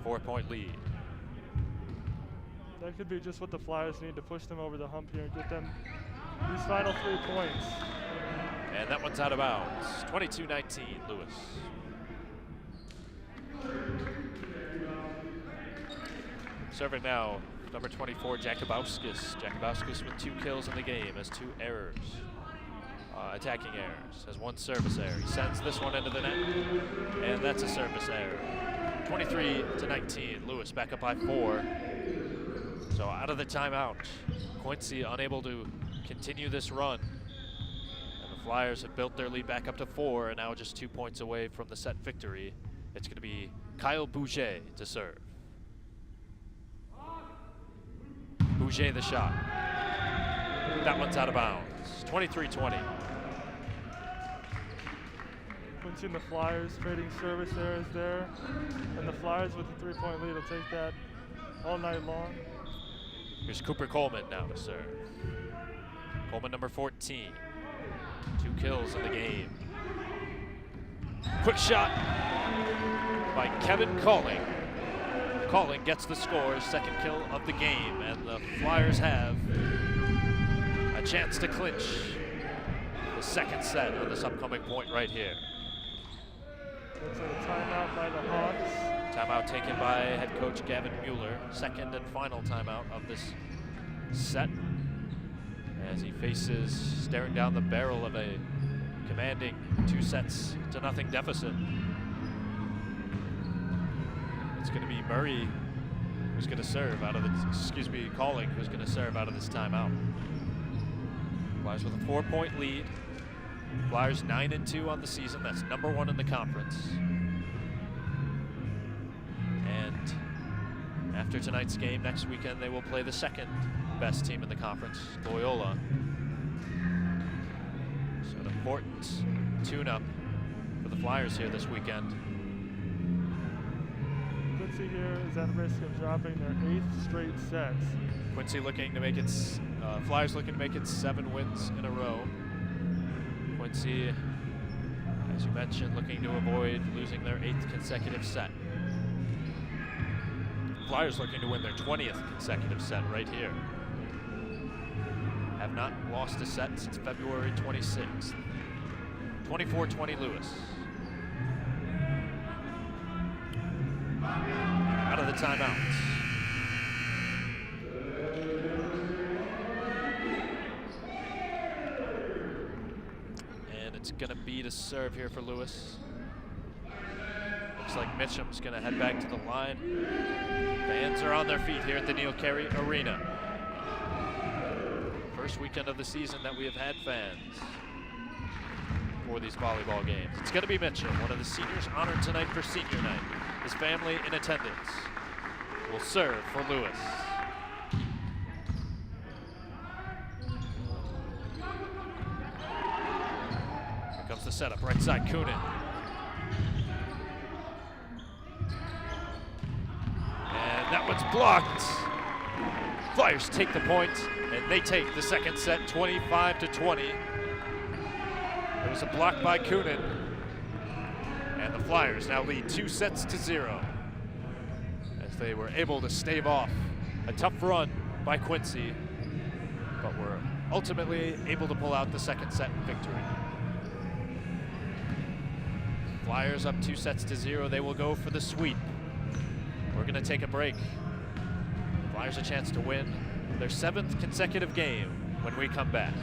4-point lead. That could be just what the Flyers need to push them over the hump here and get them these final 3 points. And that one's out of bounds. 22-19, Lewis. Serving now, number 24, Jakubowskis. Jakubowskis with 2 kills in the game, has 2 errors. Attacking errors, has 1 service error. He sends this one into the net, and that's a service error. 23-19, Lewis back up by 4. So out of the timeout, Quincy unable to continue this run. And the Flyers have built their lead back up to 4, and now just 2 points away from the set victory It's going to be Kyle Bouget to serve. Bouget the shot. That one's out of bounds. 23-20. Quincy and the Flyers trading service errors there. And the Flyers with the 3-point lead will take that all night long. Here's Cooper Coleman now to serve. Coleman number 14. 2 kills in the game. Quick shot by Kevin Calling. Calling gets the score, second kill of the game, and the Flyers have a chance to clinch the second set of this upcoming point right here. Looks like a timeout by the Hawks. Timeout taken by head coach Gavin Mueller. Second and final timeout of this set, as he faces staring down the barrel of a commanding 2-0 deficit. It's going to be Murray who's going to serve out of the, Calling who's going to serve out of this timeout. Flyers with a 4-point lead. Flyers 9-2 on the season. That's number 1 in the conference. And after tonight's game, next weekend they will play the second best team in the conference, Loyola. So an important tune-up for the Flyers here this weekend. Quincy here is at risk of dropping their 8th straight sets. Quincy looking to make its, Flyers looking to make it 7 wins in a row. Quincy, as you mentioned, looking to avoid losing their 8th consecutive set. Flyers looking to win their 20th consecutive set right here. Have not lost a set since February 26th. 24-20 Lewis. Out of the timeouts. And it's going to be to serve here for Lewis. Looks like Mitchum's going to head back to the line. Fans are on their feet here at the Neil Carey Arena. First weekend of the season that we have had fans for these volleyball games. It's going to be Mitchum, one of the seniors honored tonight for senior night. His family in attendance will serve for Lewis. Here comes the setup, right side, Kunin. And that one's blocked. Flyers take the point, and they take the second set 25-20. It was a block by Kunin. And the Flyers now lead 2-0 as they were able to stave off a tough run by Quincy, but were ultimately able to pull out the second set victory. Flyers up 2-0. They will go for the sweep. We're going to take a break. Flyers a chance to win their 7th consecutive game when we come back.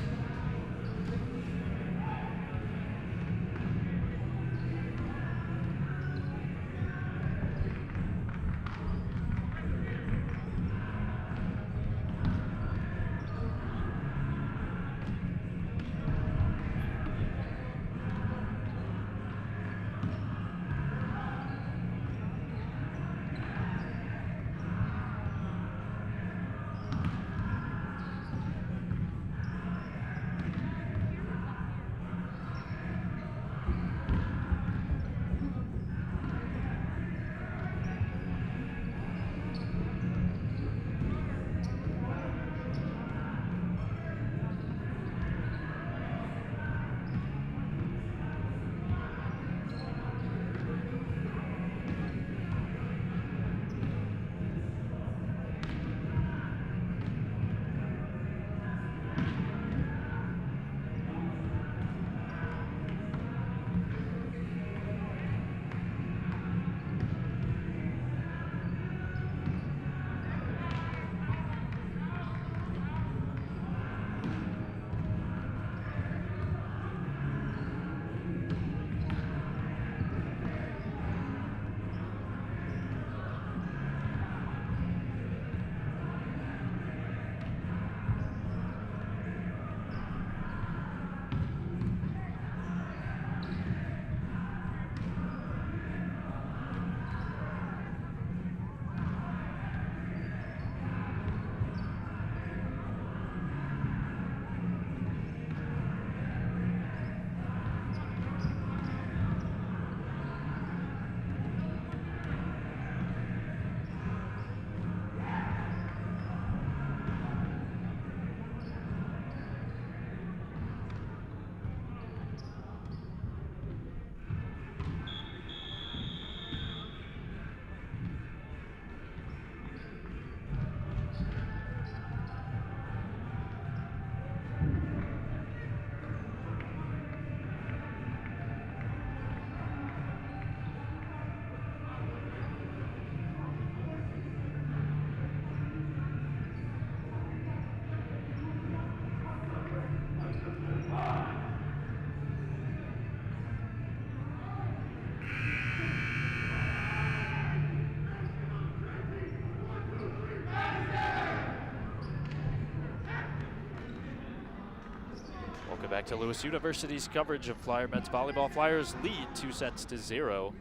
Go back to Lewis University's coverage of Flyer men's volleyball. Flyers lead 2-0.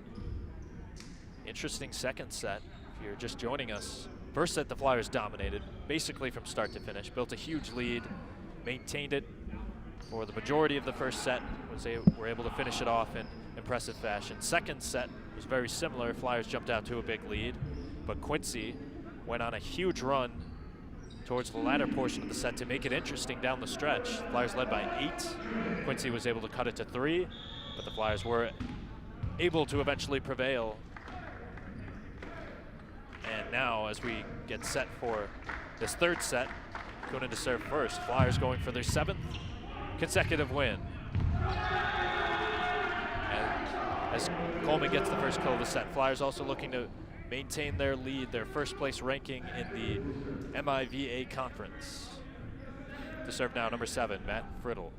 Interesting second set. If you're just joining us, first set the Flyers dominated, basically from start to finish. Built a huge lead, maintained it for the majority of the first set. Were able to finish it off in impressive fashion. Second set was very similar. Flyers jumped out to a big lead, but Quincy went on a huge run towards the latter portion of the set to make it interesting down the stretch. Flyers led by 8. Quincy was able to cut it to 3, but the Flyers were able to eventually prevail. And now, as we get set for this third set, Kunin to serve first. Flyers going for their 7th consecutive win. And as Coleman gets the first kill of the set, Flyers also looking to maintain their lead, their first place ranking in the MIVA conference. To serve now, number 7, Matt Friddle.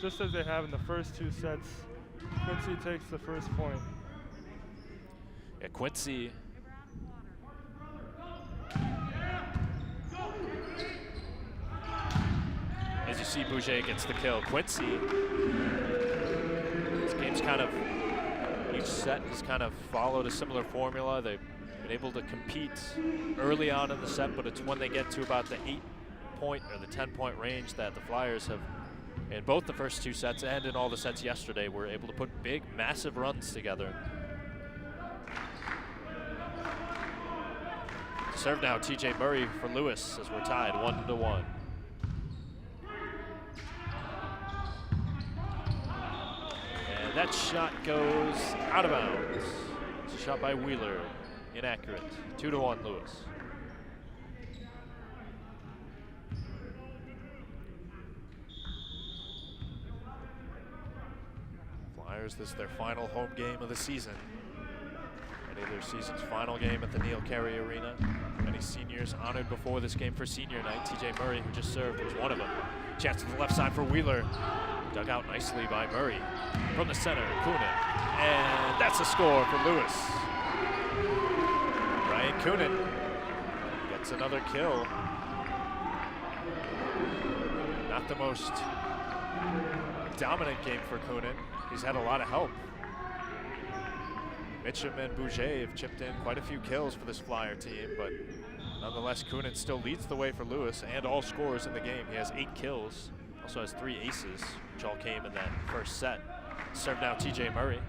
Just as they have in the first 2 sets, Quincy takes the first point. Yeah, Quincy. As you see, Bouger gets the kill. Quincy, this game's kind of, each set has kind of followed a similar formula. They've been able to compete early on in the set, but it's when they get to about the 8-point or the 10-point range that the Flyers have, in both the first 2 sets and in all the sets yesterday, were able to put big, massive runs together. To serve now, TJ Murray for Lewis as we're tied 1-1. And that shot goes out of bounds. It's a shot by Wheeler, inaccurate. 2-1 Lewis. Flyers, this is their final home game of the season. Ready their season's final game at the Neil Carey Arena. Many seniors honored before this game for senior night. TJ Murray, who just served, was one of them. Chance to the left side for Wheeler. Dug out nicely by Murray. From the center, Kunin. And that's a score for Lewis. Ryan Kunin gets another kill. Not the most dominant game for Kunin. He's had a lot of help. Mitchum and Bouger have chipped in quite a few kills for this Flyer team, but nonetheless, Kunin still leads the way for Lewis and all scorers in the game. He has 8 kills, also has 3 aces, which all came in that first set. Serve now TJ Murray.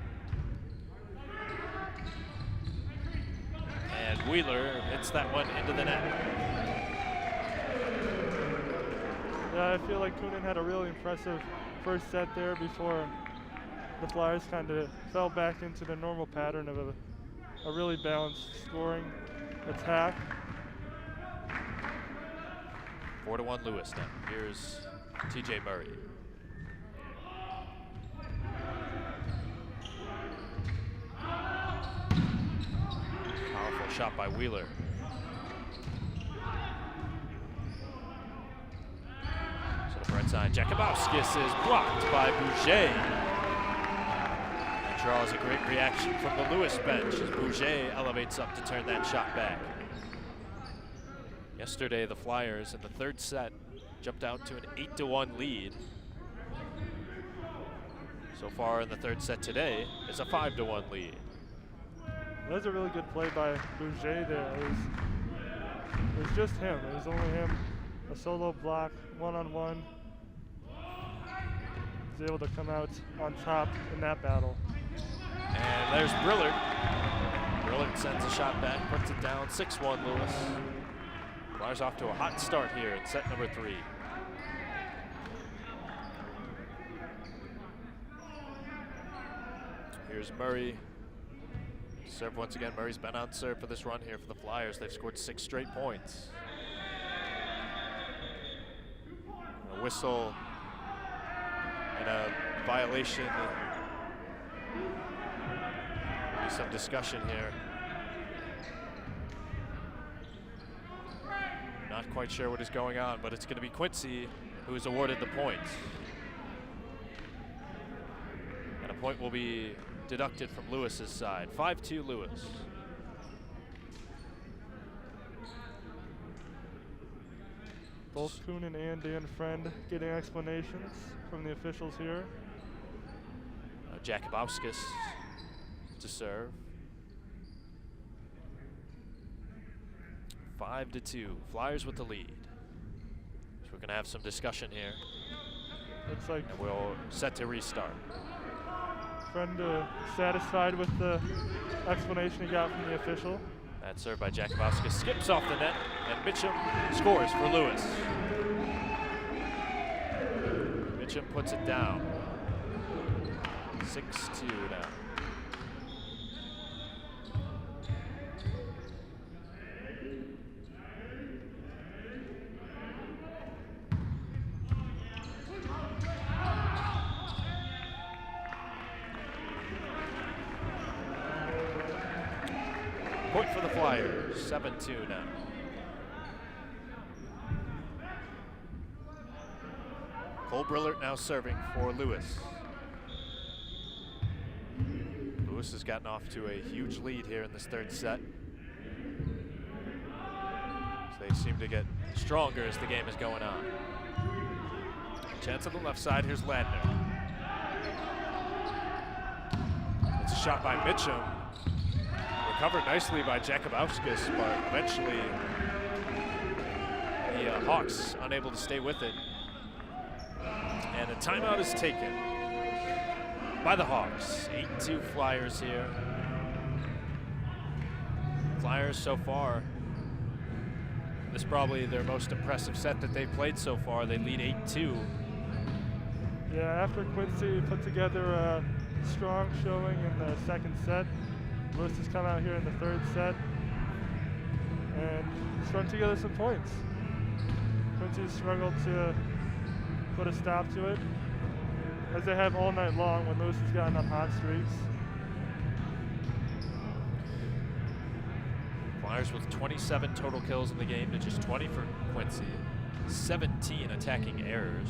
And Wheeler hits that one into the net. Yeah, I feel like Kunin had a really impressive first set there before the Flyers kind of fell back into the normal pattern of a really balanced scoring attack. 4-1 Lewis now. Here's TJ Murray. Powerful shot by Wheeler. So the right side, Jakubowskis is blocked by Bouger. Draws a great reaction from the Lewis bench as Bouger elevates up to turn that shot back. Yesterday, the Flyers in the third set jumped out to an 8-1 lead. So far in the third set today, it's a 5-1 lead. That was a really good play by Bouger there. It was just him. It was only him. A solo block, one-on-one. He was able to come out on top in that battle. And there's Brillard. Brillard sends a shot back, puts it down, 6-1 Lewis. Flyers off to a hot start here in set number 3. Here's Murray. Serve once again. Murray's been on serve for this run here for the Flyers. They've scored 6 straight points. A whistle and a violation. Some discussion here. Not quite sure what is going on, but it's going to be Quincy who is awarded the points. And a point will be deducted from Lewis's side. 5-2 Lewis. Both Coonan and Dan Friend getting explanations from the officials here. Jakubowskis to serve. 5-2, Flyers with the lead. So we're gonna have some discussion here. Looks like and we'll set to restart. Friend satisfied with the explanation he got from the official. That served by Jakubowskis skips off the net, and Mitchum scores for Lewis. Mitchum puts it down. 6-2 now. Point for the Flyers, 7-2 now. Cole Brillert now serving for Lewis. Lewis has gotten off to a huge lead here in this third set. So they seem to get stronger as the game is going on. Chance on the left side, here's Ladner. It's a shot by Mitchum. Recovered nicely by Jakubowskis, but eventually the Hawks unable to stay with it. And a timeout is taken by the Hawks. 8-2 Flyers here. Flyers so far, this is probably their most impressive set that they've played so far. They lead 8-2. Yeah, after Quincy put together a strong showing in the second set, Lewis has come out here in the third set and strung together some points. Quincy struggled to put a stop to it, as they have all night long when Lewis has gotten on hot streaks. Flyers with 27 total kills in the game to just 20 for Quincy. 17 attacking errors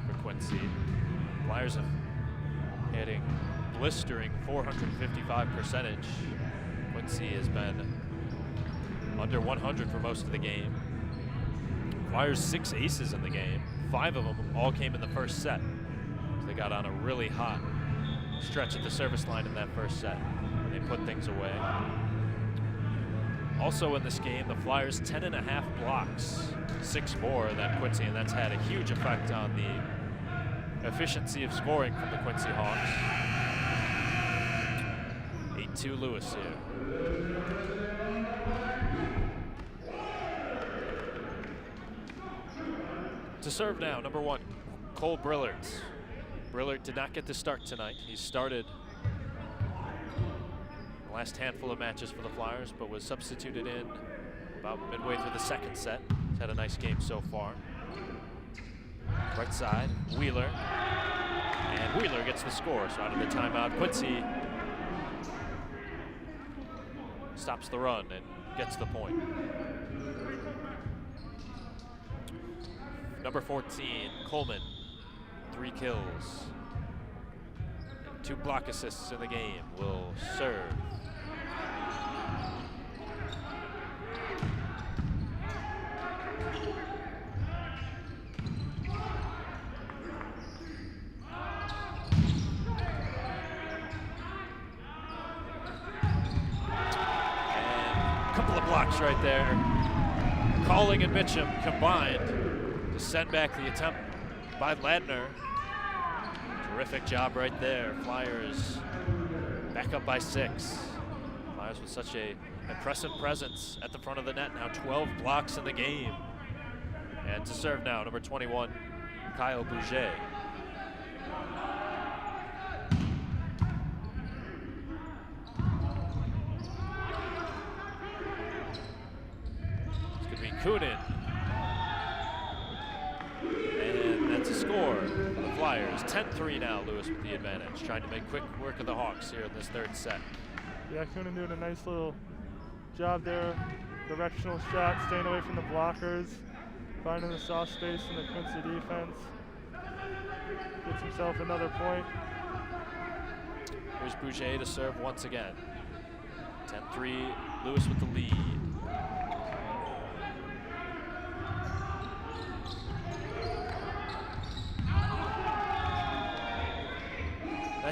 for Quincy. Flyers have hitting blistering 455 percentage. Quincy has been under 100 for most of the game. Flyers 6 aces in the game. 5 of them all came in the first set. So they got on a really hot stretch at the service line in that first set, and they put things away. Also in this game, the Flyers 10.5 blocks, 6 more than Quincy, and that's had a huge effect on the efficiency of scoring from the Quincy Hawks. 8-2 Lewis here. To serve now, number 1, Cole Brillert. Brillert did not get to start tonight. He started the last handful of matches for the Flyers, but was substituted in about midway through the second set. He's had a nice game so far. Right side, Wheeler. And Wheeler gets the score, so out of the timeout, Quincy stops the run and gets the point. Number 14, Coleman, 3 kills. And 2 block assists in the game, will serve. Blocks right there. Calling and Mitchum combined to send back the attempt by Ladner. Terrific job right there. Flyers back up by 6. Flyers with such a impressive presence at the front of the net. Now 12 blocks in the game. And to serve now, number 21, Kyle Bouget. Coonan. And that's a score for the Flyers. 10-3 now, Lewis with the advantage. Trying to make quick work of the Hawks here in this third set. Yeah, Coonan doing a nice little job there. Directional shot, staying away from the blockers, finding the soft space in the Quincy defense. Gets himself another point. Here's Bouget to serve once again. 10-3, Lewis with the lead.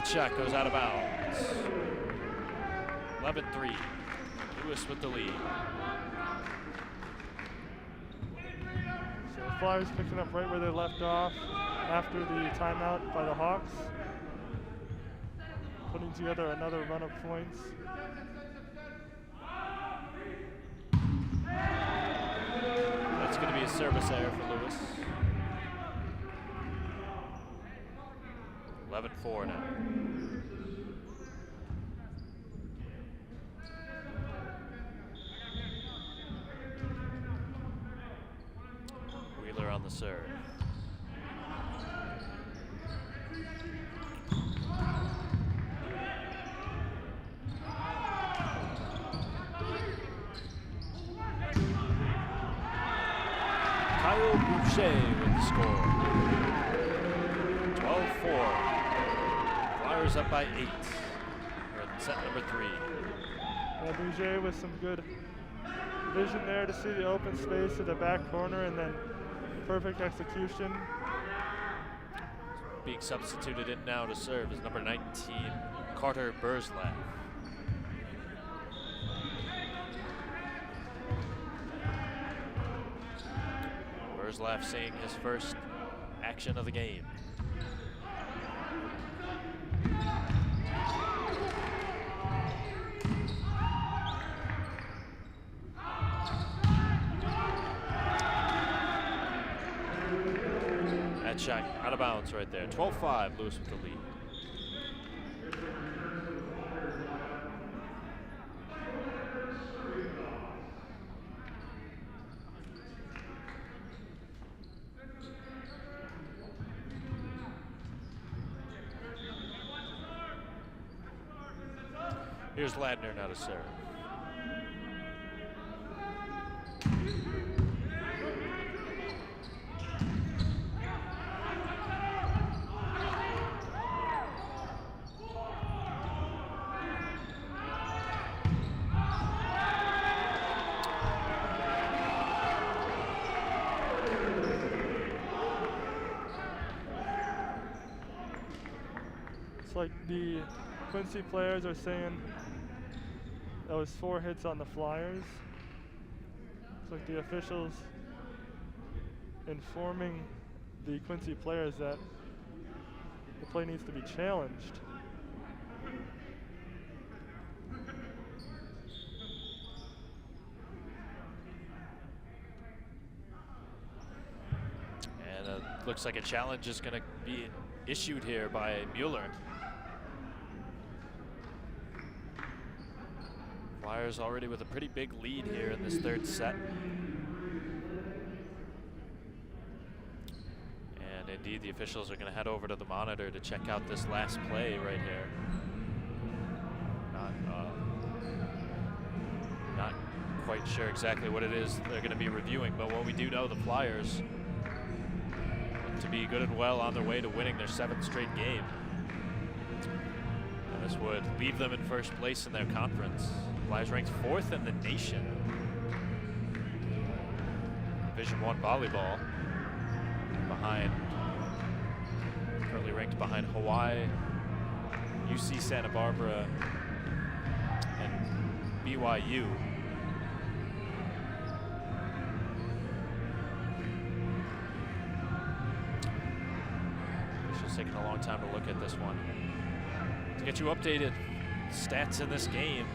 shot goes out of bounds. 11-3. Lewis with the lead. So the Flyers picking up right where they left off after the timeout by the Hawks. Putting together another run of points. That's going to be a service error for Lewis. 11-4 now. Wheeler on the serve. With the score. 12-4. Flyers up by 8. We're in set number 3. Yeah, Bouger with some good vision there to see the open space to the back corner, and then perfect execution. Being substituted in now to serve is number 19, Carter Burzlaff. Burzlaff seeing his first action of the game. That shot out of bounds right there. 12-5, Lewis with the lead. Here's Ladner now to serve. It's like the Quincy players are saying that was 4 hits on the Flyers. It's like the officials informing the Quincy players that the play needs to be challenged. And looks like a challenge is going to be issued here by Mueller. Flyers already with a pretty big lead here in this third set. And indeed, the officials are going to head over to the monitor to check out this last play right here. Not quite sure exactly what it is they're going to be reviewing, but what we do know, the Flyers look to be good and well on their way to winning their 7th straight game. And this would leave them in first place in their conference. Flyers ranked 4th in the nation. Division I volleyball, currently ranked behind Hawaii, UC Santa Barbara, and BYU. It's just taking a long time to look at this one. To get you updated stats in this game,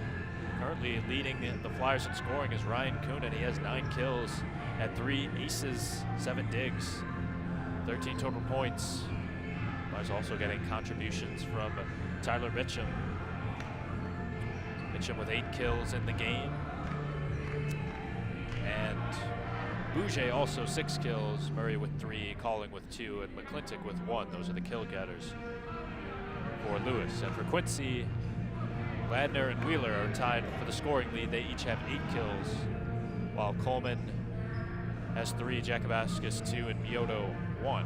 currently leading the Flyers in scoring is Ryan Coonan. He has 9 kills, had 3 aces, 7 digs, 13 total points. Flyers also getting contributions from Tyler Mitchum. Mitchum with 8 kills in the game. And Bouger also 6 kills, Murray with 3, Calling with 2, and McClintock with 1. Those are the kill getters for Lewis. And for Quincy, Ladner and Wheeler are tied for the scoring lead. They each have 8 kills, while Coleman has 3, Jakubauskas 2, and Mioto 1.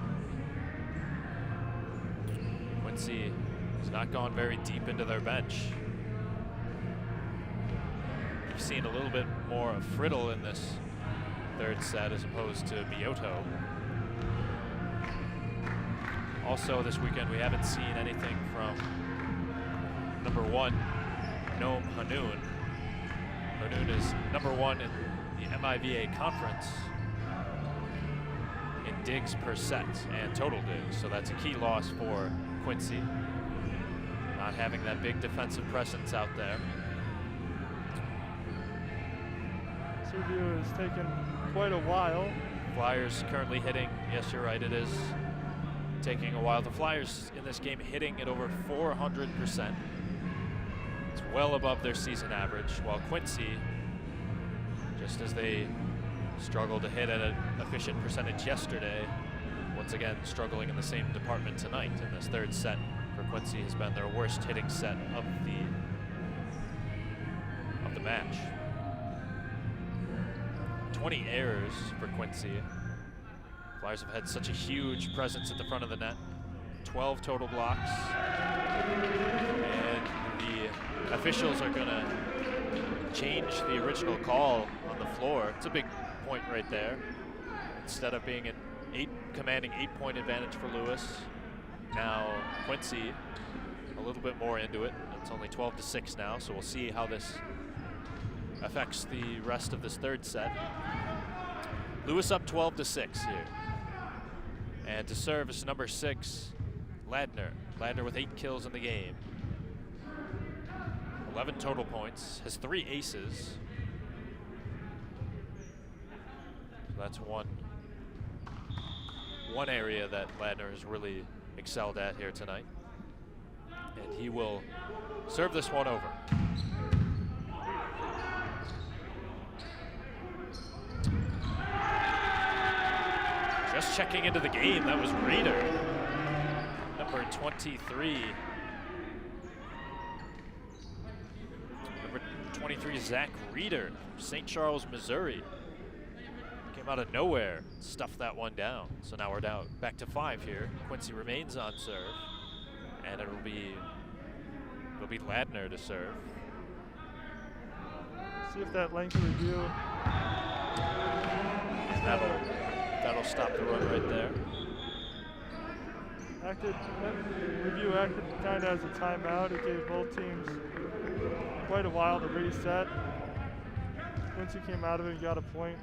Quincy has not gone very deep into their bench. We've seen a little bit more of Friddle in this third set as opposed to Mioto. Also this weekend we haven't seen anything from number 1, Noam Hanoun. Hanoun is number 1 in the MIVA conference in digs per set and total digs. So that's a key loss for Quincy, not having that big defensive presence out there. This review has taken quite a while. Flyers currently hitting, yes, you're right, it is taking a while. The Flyers in this game hitting at over 400%. It's well above their season average, while Quincy, just as they struggled to hit at an efficient percentage yesterday, once again struggling in the same department tonight. In this third set for Quincy has been their worst hitting set of the match. 20 errors for Quincy. Flyers have had such a huge presence at the front of the net. 12 total blocks. And the officials are going to change the original call on the floor. It's a big point right there. Instead of being an commanding 8-point advantage for Lewis, now Quincy a little bit more into it. It's only 12-6 now, so we'll see how this affects the rest of this third set. Lewis up 12-6 here. And to serve is number 6, Ladner. Ladner with 8 kills in the game. 11 total points, has 3 aces. So that's one area that Ladner has really excelled at here tonight. And he will serve this one over. Just checking into the game, that was Reeder, number 23. Number 23, Zach Reeder, St. Charles, Missouri. Came out of nowhere, stuffed that one down. So now we're down back to 5 here. Quincy remains on serve, and it'll be Ladner to serve. See if that length review. That'll stop the run right there. Review acted kind of as a timeout. It gave both teams quite a while to reset. Quincy came out of it and got a point.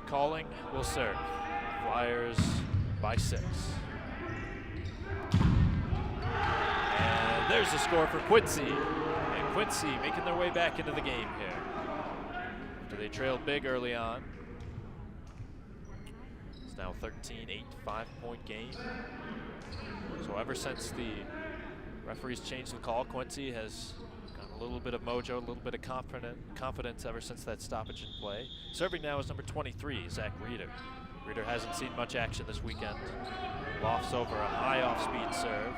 Calling will serve. Flyers by 6. And there's the score for Quincy. And Quincy making their way back into the game here. After they trailed big early on. It's now 13-8, 5-point game. So ever since the referees changed the call, Quincy has got a little bit of mojo, a little bit of confidence ever since that stoppage in play. Serving now is number 23, Zach Reeder. Reeder hasn't seen much action this weekend. Lofts over a high off-speed serve.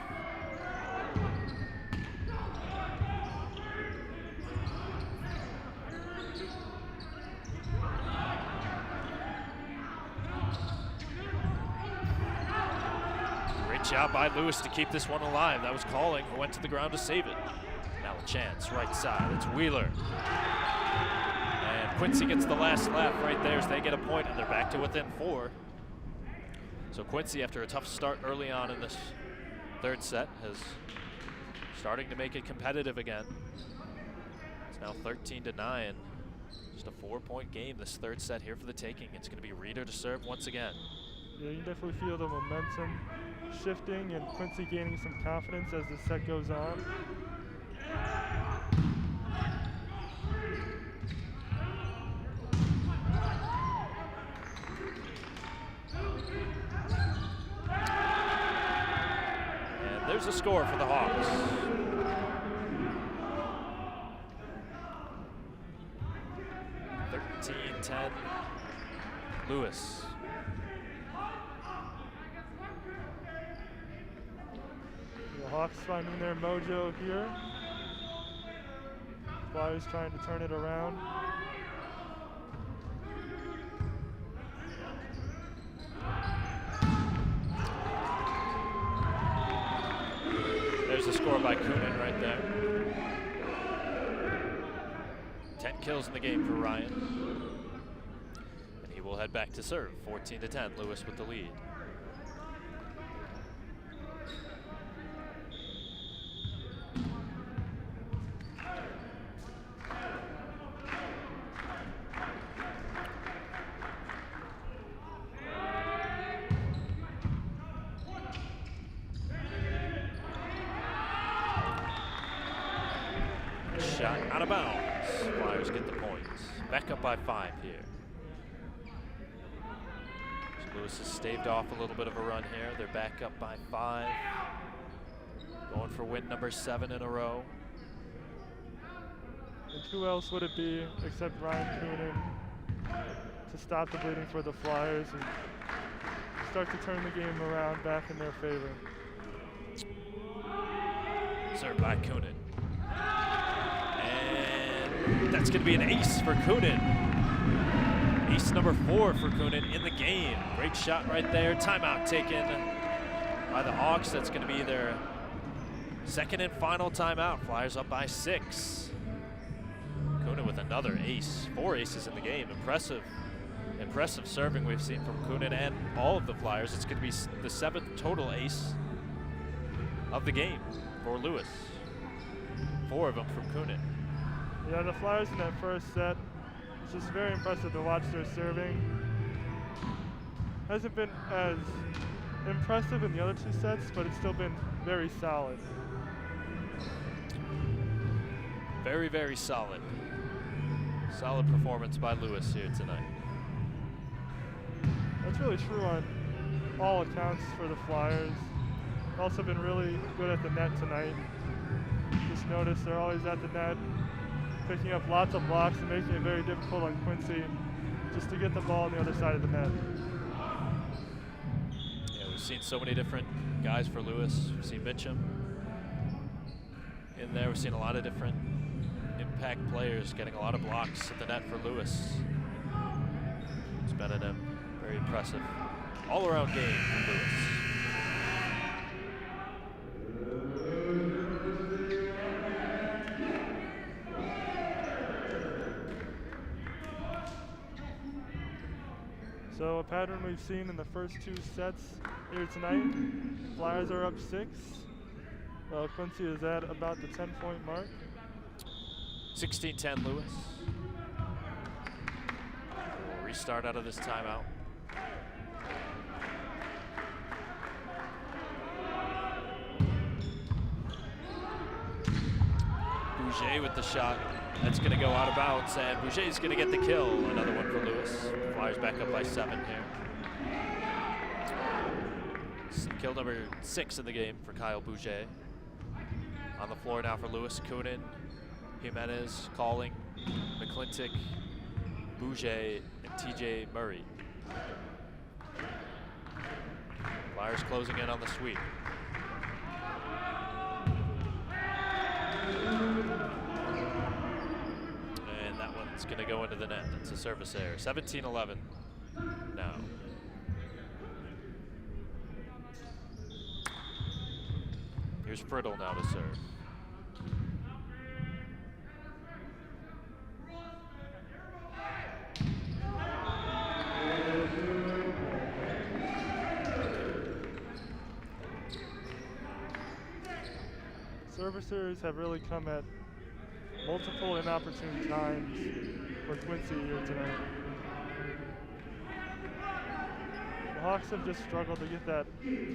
Job by Lewis to keep this one alive. That was calling, who went to the ground to save it. Now a chance, right side, it's Wheeler. And Quincy gets the last laugh right there as they get a point, and they're back to within 4. So Quincy, after a tough start early on in this third set, is starting to make it competitive again. It's now 13-9. Just a 4-point game this third set here for the taking. It's going to be Reeder to serve once again. Yeah, you definitely feel the momentum shifting and Quincy gaining some confidence as the set goes on. And there's a score for the Hawks. (13-10) Lewis. The Hawks finding their mojo here. Flyers trying to turn it around. There's the score by Coonan right there. 10 kills in the game for Ryan. And he will head back to serve. 14-10, Lewis with the lead. shot out of bounds. Flyers get the points. Back up by 5 here. So Lewis has staved off a little bit of a run here. They're back up by 5. Going for win number 7 in a row. And who else would it be except Ryan Coonan to stop the bleeding for the Flyers and start to turn the game around back in their favor? Served by Coonan. And that's going to be an ace for Coonan. Ace number 4 for Coonan in the game. Great shot right there. Timeout taken by the Hawks. That's going to be their second and final timeout. Flyers up by 6. Coonan with another ace. 4 aces in the game. Impressive serving we've seen from Coonan and all of the Flyers. It's going to be the 7th total ace of the game for Lewis. 4 of them from Coonan. Yeah, the Flyers in that first set, it's just very impressive to watch their serving. Hasn't been as impressive in the other 2 sets, but it's still been very solid. Very, very solid. Solid performance by Lewis here tonight. That's really true on all accounts for the Flyers. Also been really good at the net tonight. Just noticed they're always at the net, picking up lots of blocks and making it very difficult on Quincy just to get the ball on the other side of the net. Yeah, we've seen so many different guys for Lewis. We've seen Mitchum in there. We've seen a lot of different impact players getting a lot of blocks at the net for Lewis. It's been a very impressive all-around game for Lewis. So a pattern we've seen in the first 2 sets here tonight. Flyers are up 6. Quincy is at about the 10-point mark. 16-10 Lewis. We'll restart out of this timeout. Bouger with the shot. That's going to go out of bounds, and Bouger's going to get the kill. Another one for Lewis. Flyers back up by 7 here. Kill number 6 in the game for Kyle Bouger. On the floor now for Lewis. Coonan, Jimenez, Calling, McClintock, Bouger, and TJ Murray. Flyers closing in on the sweep. And that one's going to go into the net. It's a service error. 17-11 now. Here's Friddle now to serve. Servicers have really come at multiple inopportune times for Quincy here tonight. The Hawks have just struggled to get that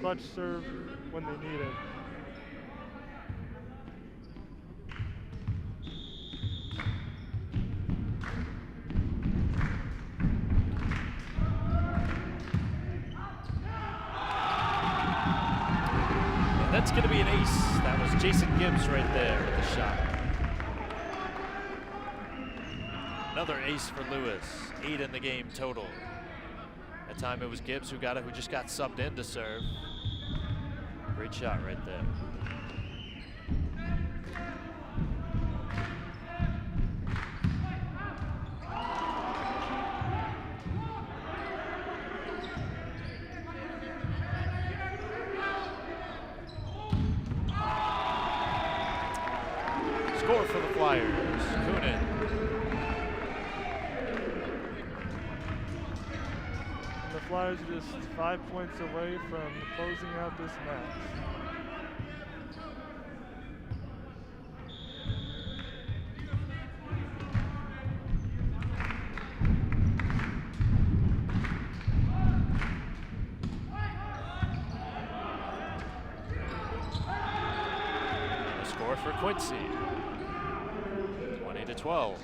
clutch serve when they need it. That's going to be an ace. That was Jason Gibbs right there with the shot. Another ace for Lewis. 8 in the game total. That time it was Gibbs who just got subbed in to serve. Great shot right there. Score for the Flyers. Coonan. And the Flyers are just 5 points away from closing out this match. A score for Quincy. 12.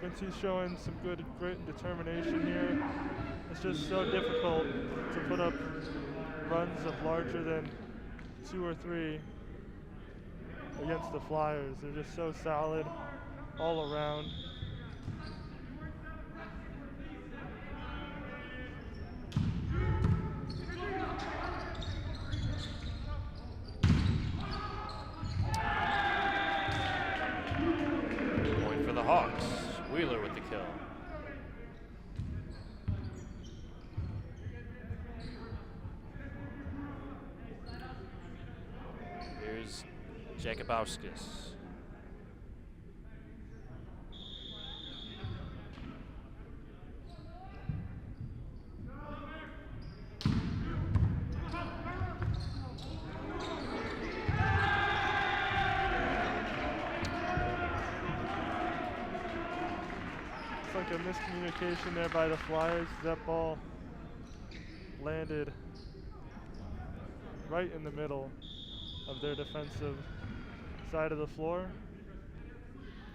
Quincy's showing some good grit and determination here. It's just so difficult to put up runs of larger than 2 or 3 against the Flyers. They're just so solid all around. Point for the Hawks. Wheeler with the kill. Here's Jakubowskis. It's like a miscommunication there by the Flyers. That ball landed right in the middle of their defensive side of the floor.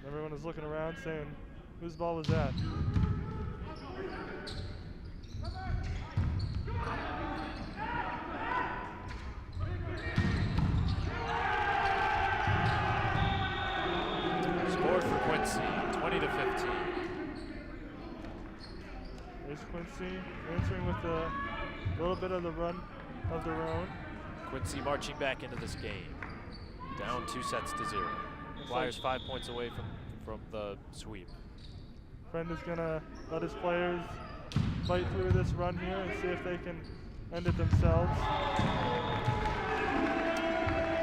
Everyone is looking around saying, whose ball was that? Scored for Quincy, 20-15. There's Quincy answering with a little bit of the run of their own. Quincy marching back into this game. Down 2-0. Flyers 5 points away from the sweep. Friend is gonna let his players fight through this run here and see if they can end it themselves.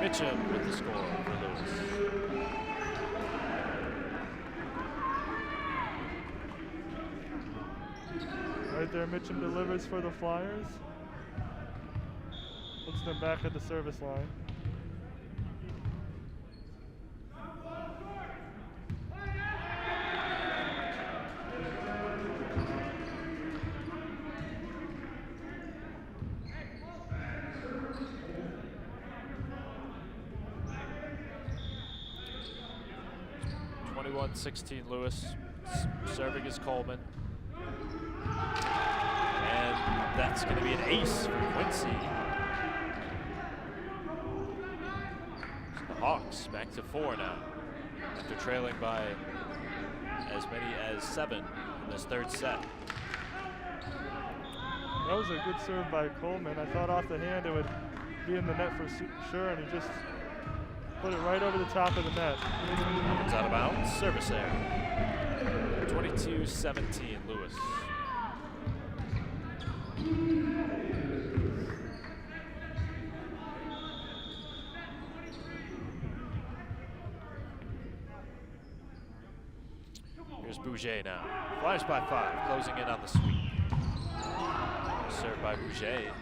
Mitchum with the score for Lewis. Right there, Mitchum delivers for the Flyers. Puts them back at the service line. .16 Lewis, serving is Coleman. And that's going to be an ace for Quincy. So the Hawks back to 4 now, after trailing by as many as 7 in this third set. That was a good serve by Coleman. I thought off the hand it would be in the net for sure, and he just put it right over the top of the net. Comes out of bounds, service error. 22-17 Lewis. Here's Bouger now. Flyers by 5, closing in on the sweep. Served by Bouger.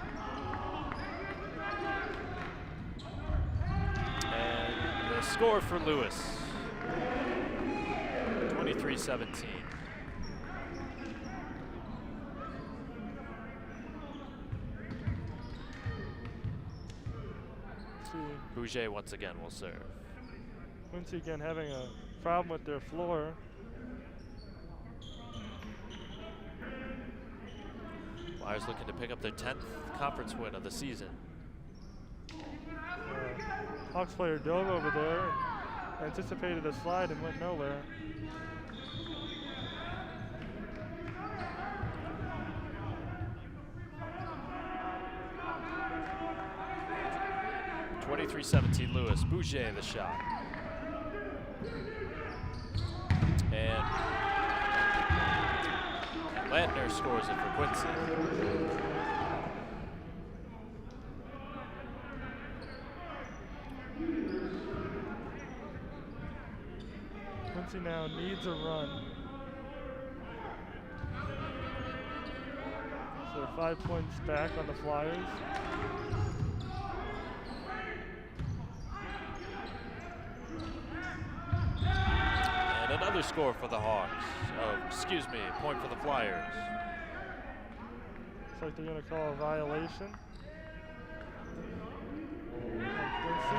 And the score for Lewis, 23-17. Bouger once again will serve. Quincy again having a problem with their floor. Flyers looking to pick up their 10th conference win of the season. Hawks player dove over there and anticipated a slide and went nowhere. .23-17 Lewis. Bouger the shot. And Landner scores it for Quincy. Quincy now needs a run. So 5 points back on the Flyers. And another score for the Hawks. Oh, excuse me, point for the Flyers. Looks like they're going to call a violation. Quincy.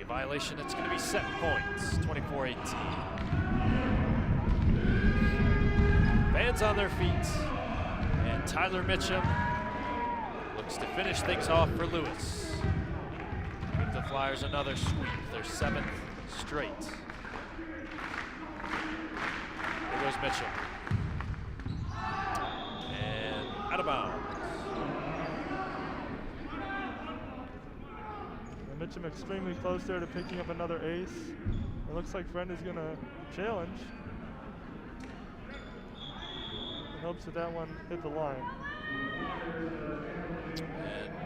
violation, it's going to be set points, 24-18. Fans on their feet. And Tyler Mitchum looks to finish things off for Lewis. Give the Flyers another sweep, their 7th straight. There goes Mitchum. And out of bounds. Mitchum extremely close there to picking up another ace. It looks like Friend is going to challenge. In hopes that that one hit the line.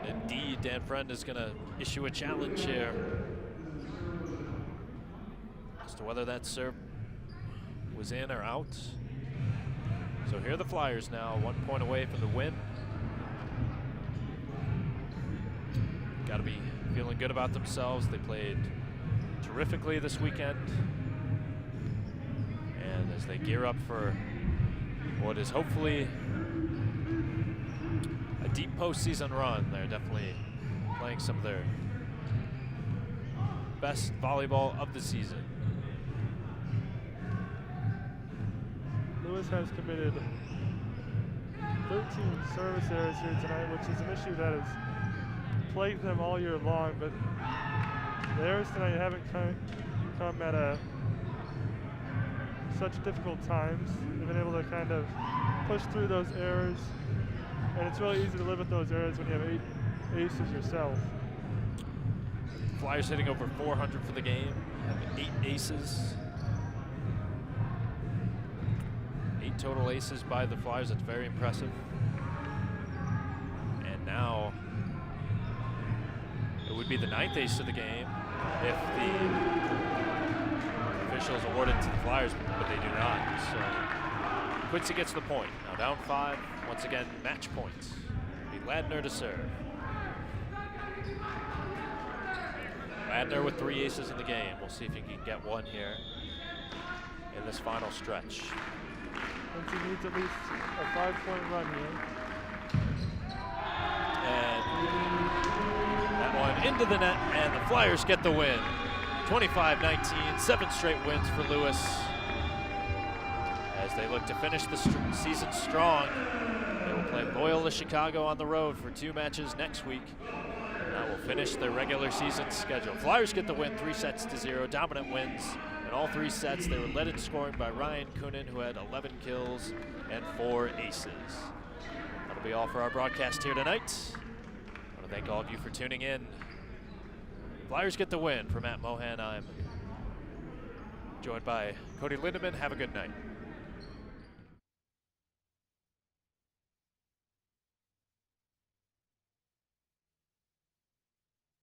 And indeed, Dan Friend is going to issue a challenge here as to whether that serve was in or out. So here are the Flyers now, 1 point away from the win. Got to be feeling good about themselves. They played terrifically this weekend. And as they gear up for what is hopefully a deep postseason run, they're definitely playing some of their best volleyball of the season. Lewis has committed 13 service errors here tonight, which is an issue that has plagued them all year long, but the errors tonight haven't come at such difficult times. They've been able to kind of push through those errors, and it's really easy to live with those errors when you have 8 aces yourself. Flyers hitting over 400 for the game, have 8 aces. 8 total aces by the Flyers, that's very impressive. And now it would be the 9th ace of the game if the officials awarded to the Flyers, but they do not. So Quincy gets the point. Now down 5, once again, match points. It'll be Ladner to serve. Ladner with 3 aces in the game. We'll see if he can get one here in this final stretch. Quincy needs at least a 5-point run here. And that one into the net, and the Flyers get the win. 25-19, 7 straight wins for Lewis as they look to finish the season strong. They will play Loyola Chicago on the road for 2 matches next week. That will finish their regular season schedule. Flyers get the win 3-0, dominant wins. In all 3 sets, they were led in scoring by Ryan Coonan, who had 11 kills and 4 aces. That'll be all for our broadcast here tonight. I want to thank all of you for tuning in. Flyers get the win. For Matt Mohan, I'm joined by Cody Lindemann. Have a good night.